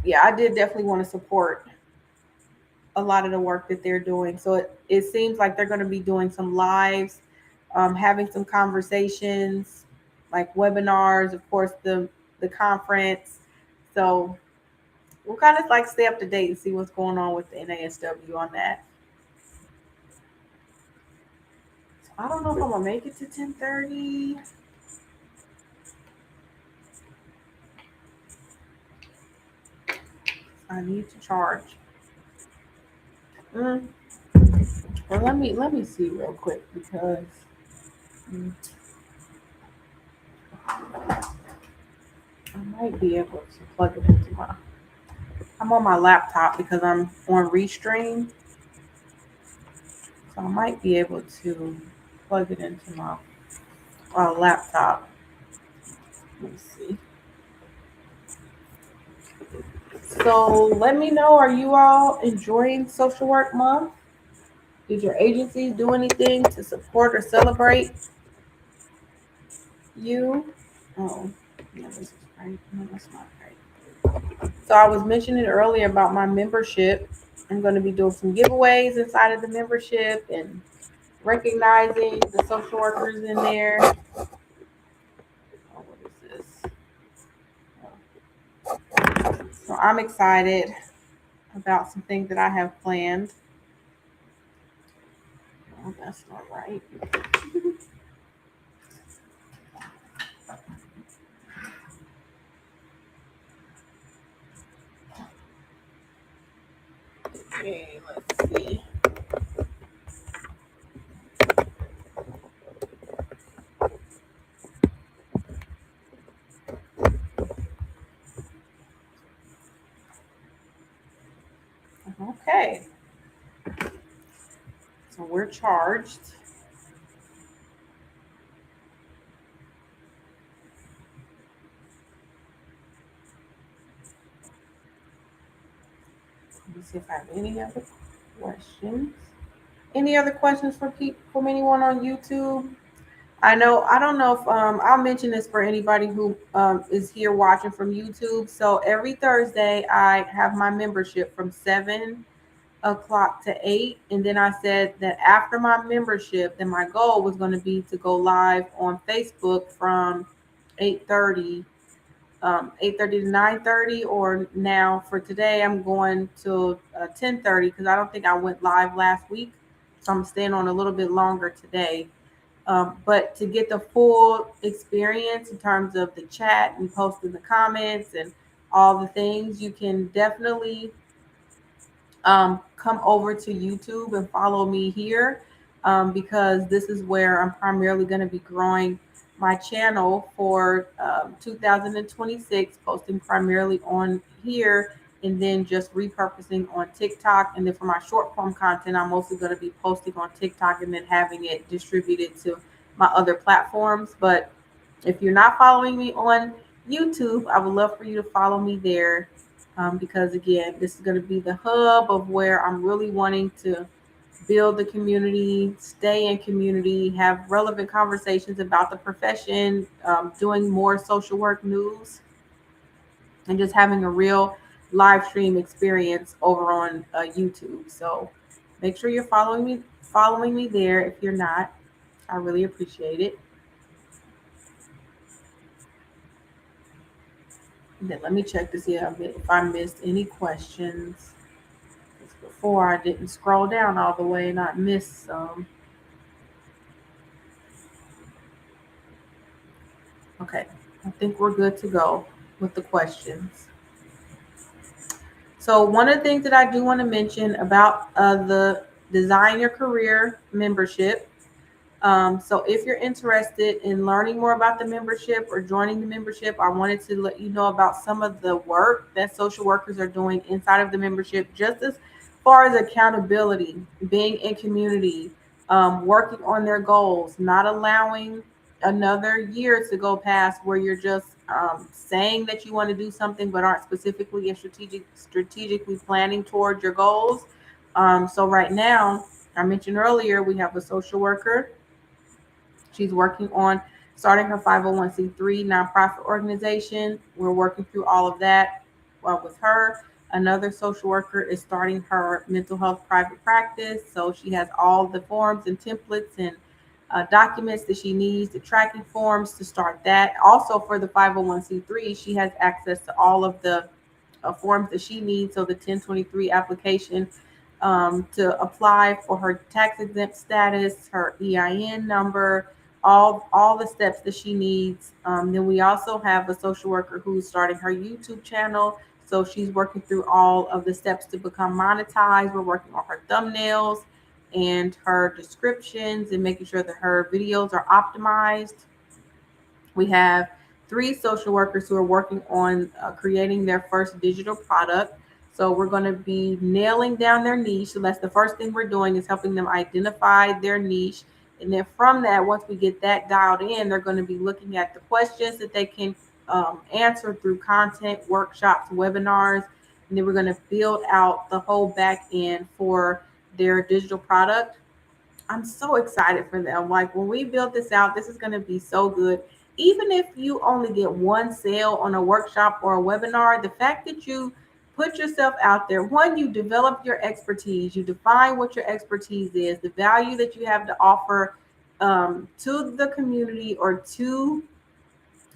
yeah, I did definitely want to support a lot of the work that they're doing. So it seems like they're going to be doing some lives, having some conversations, like webinars, of course, the conference. So we'll kind of like stay up to date and see what's going on with the NASW on that. So I don't know if I'm gonna make it to 10:30. I need to charge. Mm. Well, let me see real quick because mm, I might be able to plug it into my. I'm on my laptop because I'm on Restream, so I might be able to plug it into my laptop. Let me see. So let me know. Are you all enjoying Social Work Month? Did your agencies do anything to support or celebrate you? Oh, no, this is right. No, that's not right. So I was mentioning earlier about my membership. I'm going to be doing some giveaways inside of the membership and recognizing the social workers in there. Oh, what is this? So I'm excited about some things that I have planned. Oh, that's not right. Okay, so we're charged. Let me see if I have any other questions. Any other questions from anyone on YouTube? I don't know if I'll mention this for anybody who is here watching from YouTube. So every Thursday I have my membership from 7 o'clock to 8, and then I said that after my membership, then my goal was going to be to go live on Facebook from 8:30 8:30 to 9:30, or now for today I'm going to 10:30 because I don't think I went live last week, so I'm staying on a little bit longer today. But to get the full experience in terms of the chat and posting the comments and all the things, you can definitely come over to YouTube and follow me here, because this is where I'm primarily going to be growing my channel for 2026, posting primarily on here and then just repurposing on TikTok. And then for my short form content, I'm mostly going to be posting on TikTok and then having it distributed to my other platforms. But if you're not following me on YouTube, I would love for you to follow me there, because again, this is going to be the hub of where I'm really wanting to build the community, stay in community, have relevant conversations about the profession, doing more social work news, and just having a real live stream experience over on YouTube. So make sure you're following me there. If you're not, I really appreciate it. And then let me check to see if I missed any questions. Before I didn't scroll down all the way and I missed some. Okay, I think we're good to go with the questions. So one of the things that I do want to mention about the Design Your Career membership. So if you're interested in learning more about the membership or joining the membership, I wanted to let you know about some of the work that social workers are doing inside of the membership, just as far as accountability, being in community, working on their goals, not allowing another year to go past where you're just saying that you want to do something but aren't specifically and strategically planning toward your goals. So right now, I mentioned earlier, we have a social worker. She's working on starting her 501c3 nonprofit organization. We're working through all of that with her. Another social worker is starting her mental health private practice. So she has all the forms and templates and documents that she needs, the tracking forms to start that. Also for the 501c3, she has access to all of the forms that she needs. So the 1023 application, to apply for her tax exempt status, her EIN number, all the steps that she needs. Then we also have a social worker who's starting her YouTube channel. So she's working through all of the steps to become monetized. We're working on her thumbnails and her descriptions and making sure that her videos are optimized. We have 3 social workers who are working on creating their first digital product. So we're going to be nailing down their niche. So that's the first thing we're doing, is helping them identify their niche. And then from that, once we get that dialed in, they're going to be looking at the questions that they can answer through content, workshops, webinars. And then we're going to build out the whole back end for their digital product. I'm so excited for them. Like, when we build this out, this is going to be so good. Even if you only get one sale on a workshop or a webinar, the fact that you put yourself out there, one, you develop your expertise, you define what your expertise is, the value that you have to offer to the community or to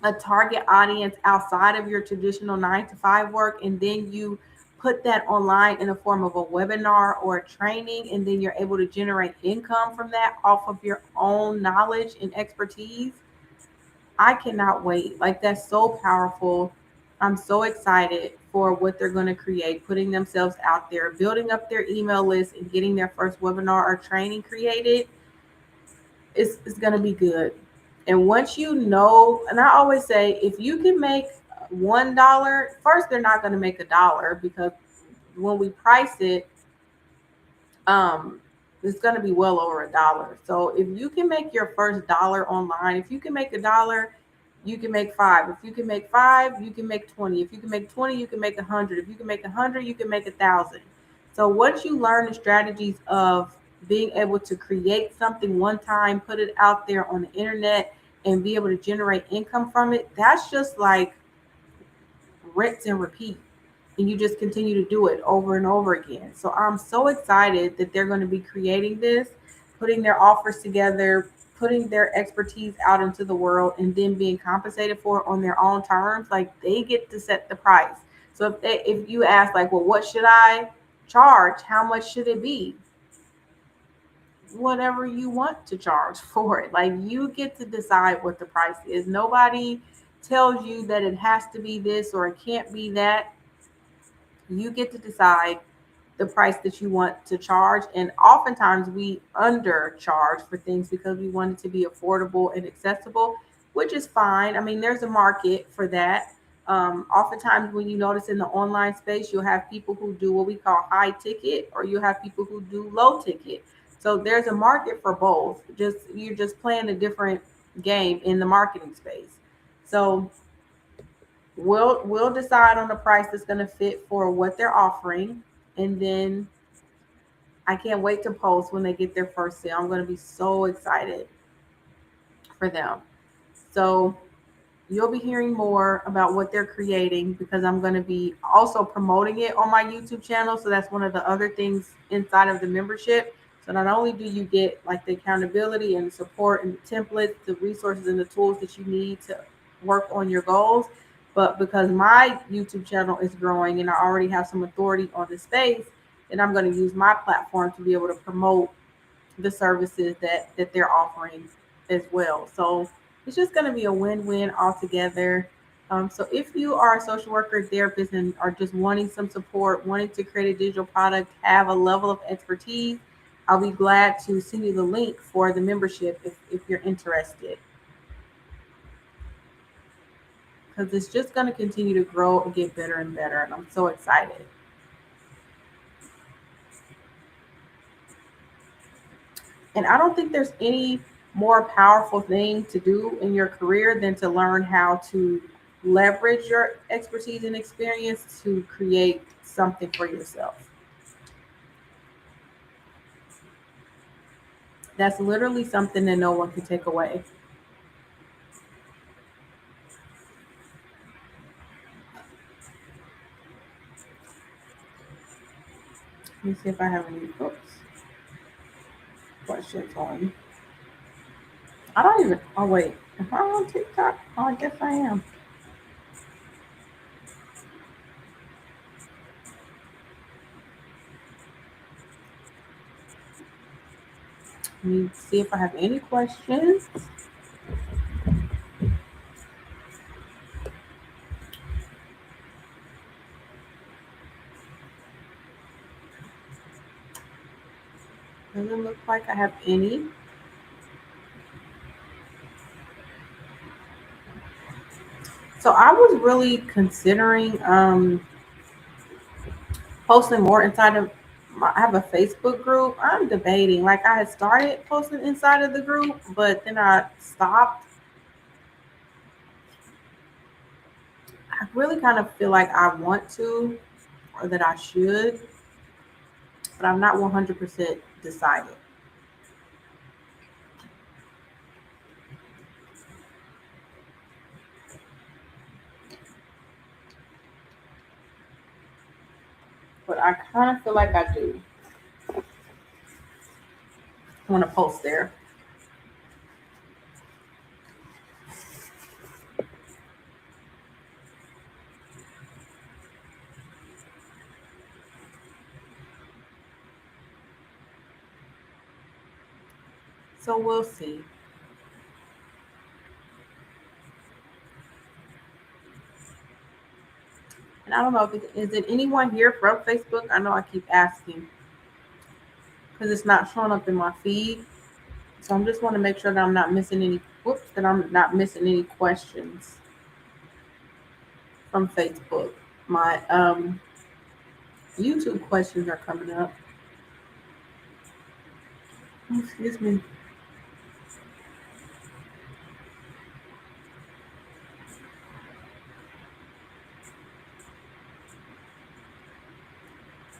a target audience outside of your traditional 9 to 5 work, and then you put that online in the form of a webinar or a training, and then you're able to generate income from that off of your own knowledge and expertise. I cannot wait. Like, that's so powerful. I'm so excited for what they're going to create, putting themselves out there, building up their email list, and getting their first webinar or training created. It's going to be good. And once you know, and I always say, if you can make $1, first, they're not going to make $1, because when we price it, um, it's going to be well over $1. So if you can make your first dollar online, if you can make $1, you can make five. If you can make five, you can make 20. If you can make 20, you can make 100. If you can make 100, you can make 1,000. So once you learn the strategies of being able to create something one time, put it out there on the internet, and be able to generate income from it, that's just like rinse and repeat. And you just continue to do it over and over again. So I'm so excited that they're going to be creating this, putting their offers together, putting their expertise out into the world, and then being compensated for it on their own terms. Like they get to set the price. So if you ask like, well, what should I charge? How much should it be? Whatever you want to charge for it. Like you get to decide what the price is. Nobody tells you that it has to be this or it can't be that. You get to decide the price that you want to charge. And oftentimes we undercharge for things because we want it to be affordable and accessible, which is fine. I mean, there's a market for that. Oftentimes, when you notice in the online space, you'll have people who do what we call high ticket, or you have people who do low ticket. So there's a market for both. Just you're just playing a different game in the marketing space. So we'll decide on the price that's going to fit for what they're offering, and then I can't wait to post when they get their first sale. I'm going to be so excited for them. So you'll be hearing more about what they're creating because I'm going to be also promoting it on my YouTube channel. So that's one of the other things inside of the membership. So not only do you get like the accountability and the support and the templates, the resources and the tools that you need to work on your goals, but because my YouTube channel is growing and I already have some authority on the space, then I'm going to use my platform to be able to promote the services that they're offering as well. So it's just going to be a win-win altogether. So if you are a social worker, therapist, and are just wanting some support, wanting to create a digital product, have a level of expertise, I'll be glad to send you the link for the membership if you're interested. Because it's just going to continue to grow and get better and better. And I'm so excited. And I don't think there's any more powerful thing to do in your career than to learn how to leverage your expertise and experience to create something for yourself. That's literally something that no one can take away. Let me see if I have any questions on. I don't even. Oh wait, am I on TikTok? Oh, I guess I am. Let me see if I have any questions. Doesn't look like I have any. So I was really considering posting more inside of I have a Facebook group. I'm debating. Like I had started posting inside of the group, but then I stopped. I really kind of feel like I want to or that I should, but I'm not 100% decided. But I kind of feel like I do want to post there. So we'll see. And I don't know if is it anyone here from Facebook? I know I keep asking because it's not showing up in my feed. So I just want to make sure that I'm not missing any. Whoops, that I'm not missing any questions from Facebook. My YouTube questions are coming up. Excuse me.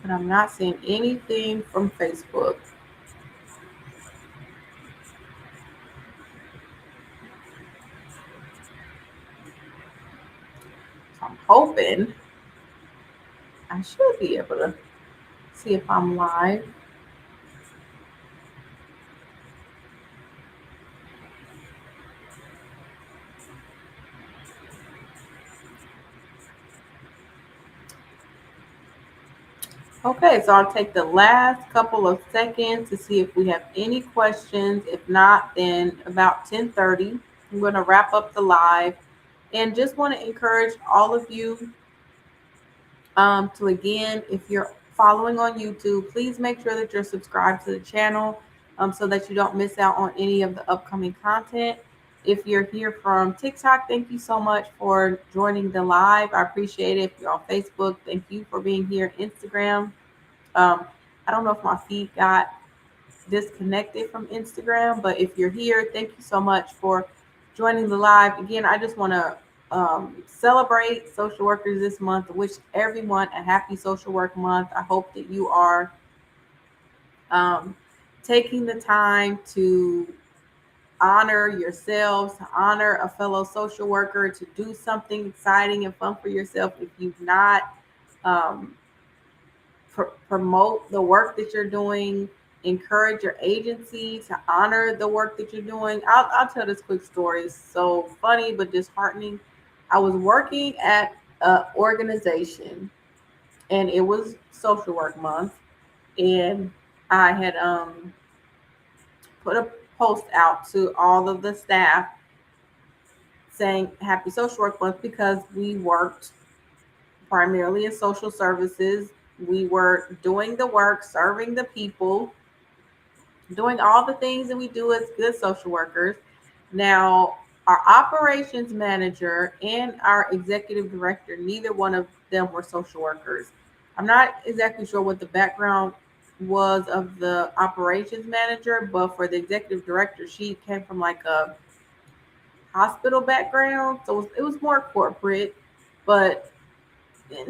But I'm not seeing anything from Facebook. So I'm hoping I should be able to see if I'm live. Okay, so I'll take the last couple of seconds to see if we have any questions. If not, then about 10:30, I'm going to wrap up the live and just want to encourage all of you to again, if you're following on YouTube, please make sure that you're subscribed to the channel so that you don't miss out on any of the upcoming content. If you're here from TikTok, thank you so much for joining the live. I appreciate it. If you're on Facebook, thank you for being here. Instagram, um, I don't know if my feed got disconnected from Instagram, but if you're here, thank you so much for joining the live. Again, I just want to celebrate social workers this month, wish everyone a happy social work month. I hope that you are um, taking the time to honor yourselves, to honor a fellow social worker, to do something exciting and fun for yourself. If you've not, um, promote the work that you're doing, encourage your agency to honor the work that you're doing. I'll tell this quick story. It's so funny but disheartening. I was working at an organization and it was social work month, and I had put a post out to all of the staff saying happy social work month because we worked primarily in social services. We were doing the work, serving the people, doing all the things that we do as good social workers. Now, our operations manager and our executive director, neither one of them were social workers. I'm not exactly sure what the background was of the operations manager, but for the executive director, she came from like a hospital background. So it was more corporate, but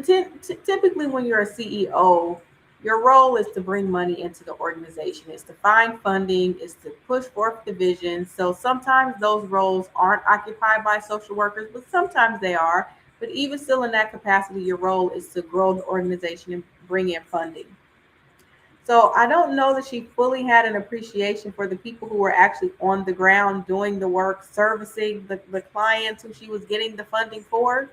typically when you're a CEO, your role is to bring money into the organization. It's to find funding, it's to push forth the vision. So sometimes those roles aren't occupied by social workers, but sometimes they are. But even still in that capacity, your role is to grow the organization and bring in funding. So I don't know that she fully had an appreciation for the people who were actually on the ground doing the work, servicing the clients who she was getting the funding for.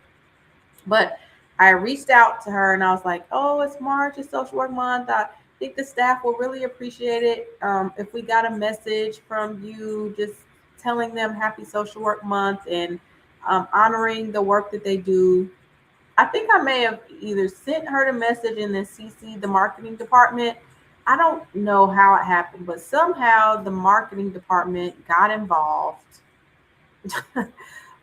But I reached out to her and I was like, "Oh, it's March, it's Social Work Month. I think the staff will really appreciate it if we got a message from you, just telling them Happy Social Work Month and honoring the work that they do." I think I may have either sent her the message and then CC the marketing department. I don't know how it happened, but somehow the marketing department got involved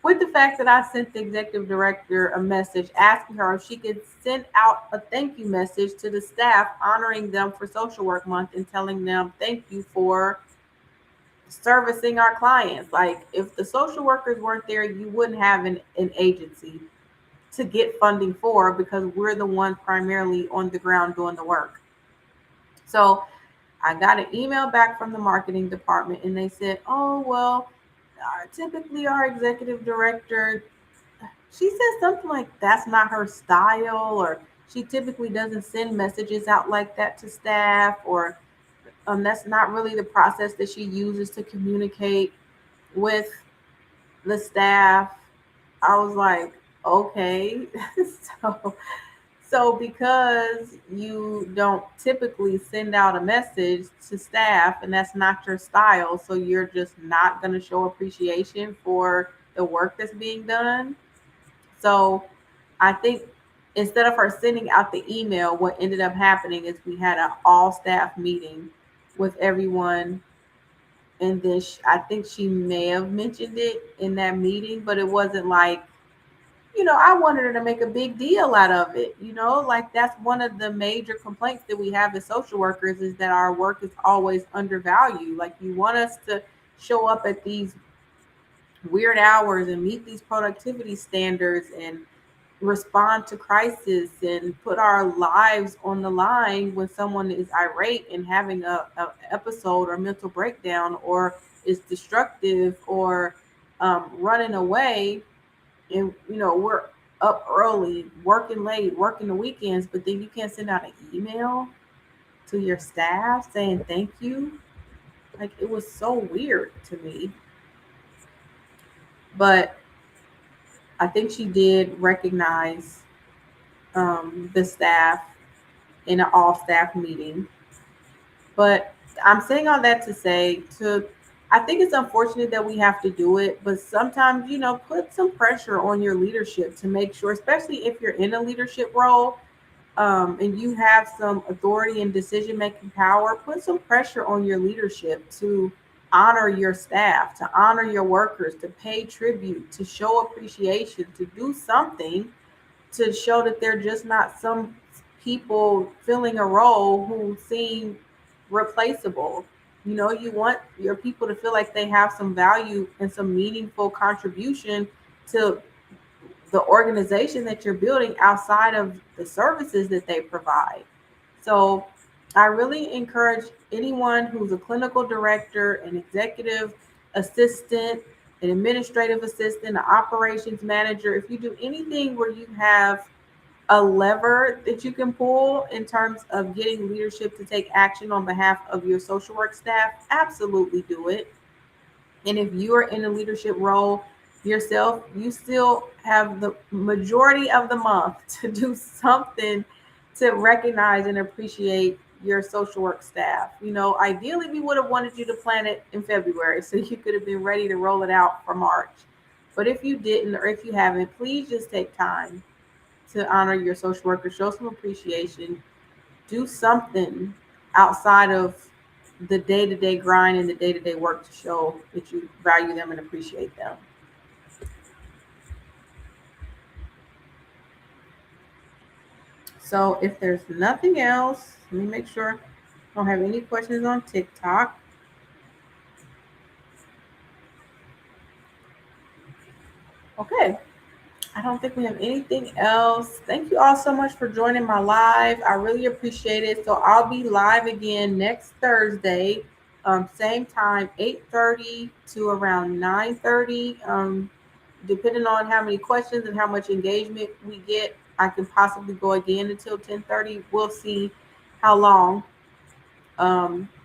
with the fact that I sent the executive director a message asking her if she could send out a thank you message to the staff honoring them for Social Work Month and telling them thank you for servicing our clients. Like if the social workers weren't there, you wouldn't have an agency to get funding for because we're the ones primarily on the ground doing the work. So I got an email back from the marketing department and they said, "Oh, well, typically our executive director, she said something like that's not her style, or she typically doesn't send messages out like that to staff, or that's not really the process that she uses to communicate with the staff." I was like, okay. so so because you don't typically send out a message to staff and that's not your style, so you're just not going to show appreciation for the work that's being done. So I think instead of her sending out the email, what ended up happening is we had an all staff meeting with everyone. And then I think she may have mentioned it in that meeting, but it wasn't like I wanted her to make a big deal out of it. Like that's one of the major complaints that we have as social workers is that our work is always undervalued. Like you want us to show up at these weird hours and meet these productivity standards and respond to crisis and put our lives on the line when someone is irate and having a episode or mental breakdown or is destructive or running away. And we're up early, working late, working the weekends, but then you can't send out an email to your staff saying thank you. Like it was so weird to me. But I think she did recognize the staff in an all staff meeting. But I'm saying all that to say I think it's unfortunate that we have to do it, but sometimes, put some pressure on your leadership to make sure, especially if you're in a leadership role, and you have some authority and decision making power, put some pressure on your leadership to honor your staff, to honor your workers, to pay tribute, to show appreciation, to do something to show that they're just not some people filling a role who seem replaceable. You want your people to feel like they have some value and some meaningful contribution to the organization that you're building outside of the services that they provide. So I really encourage anyone who's a clinical director, an executive assistant, an administrative assistant, an operations manager, if you do anything where you have a lever that you can pull in terms of getting leadership to take action on behalf of your social work staff, absolutely do it. And if you are in a leadership role yourself, you still have the majority of the month to do something to recognize and appreciate your social work staff. Ideally, we would have wanted you to plan it in February so you could have been ready to roll it out for March. But if you didn't, or if you haven't, please just take time to honor your social worker, show some appreciation, do something outside of the day-to-day grind and the day-to-day work to show that you value them and appreciate them. So if there's nothing else, let me make sure I don't have any questions on TikTok. Okay. I don't think we have anything else. Thank you all so much for joining my live. I really appreciate it. So I'll be live again next Thursday, same time, 8:30 to around 9:30. Depending on how many questions and how much engagement we get, I can possibly go again until 10:30. We'll see how long.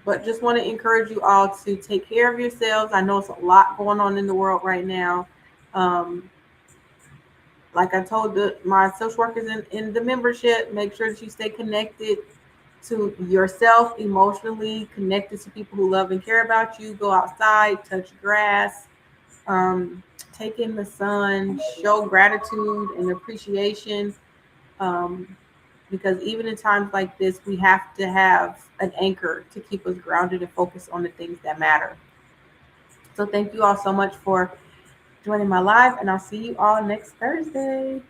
But just want to encourage you all to take care of yourselves. I know it's a lot going on in the world right now. Um, like I told my social workers in the membership, make sure that you stay connected to yourself emotionally, connected to people who love and care about you. Go outside, touch grass, take in the sun, show gratitude and appreciation. Um, because even in times like this, we have to have an anchor to keep us grounded and focused on the things that matter. So thank you all so much for joining my live, and I'll see you all next Thursday.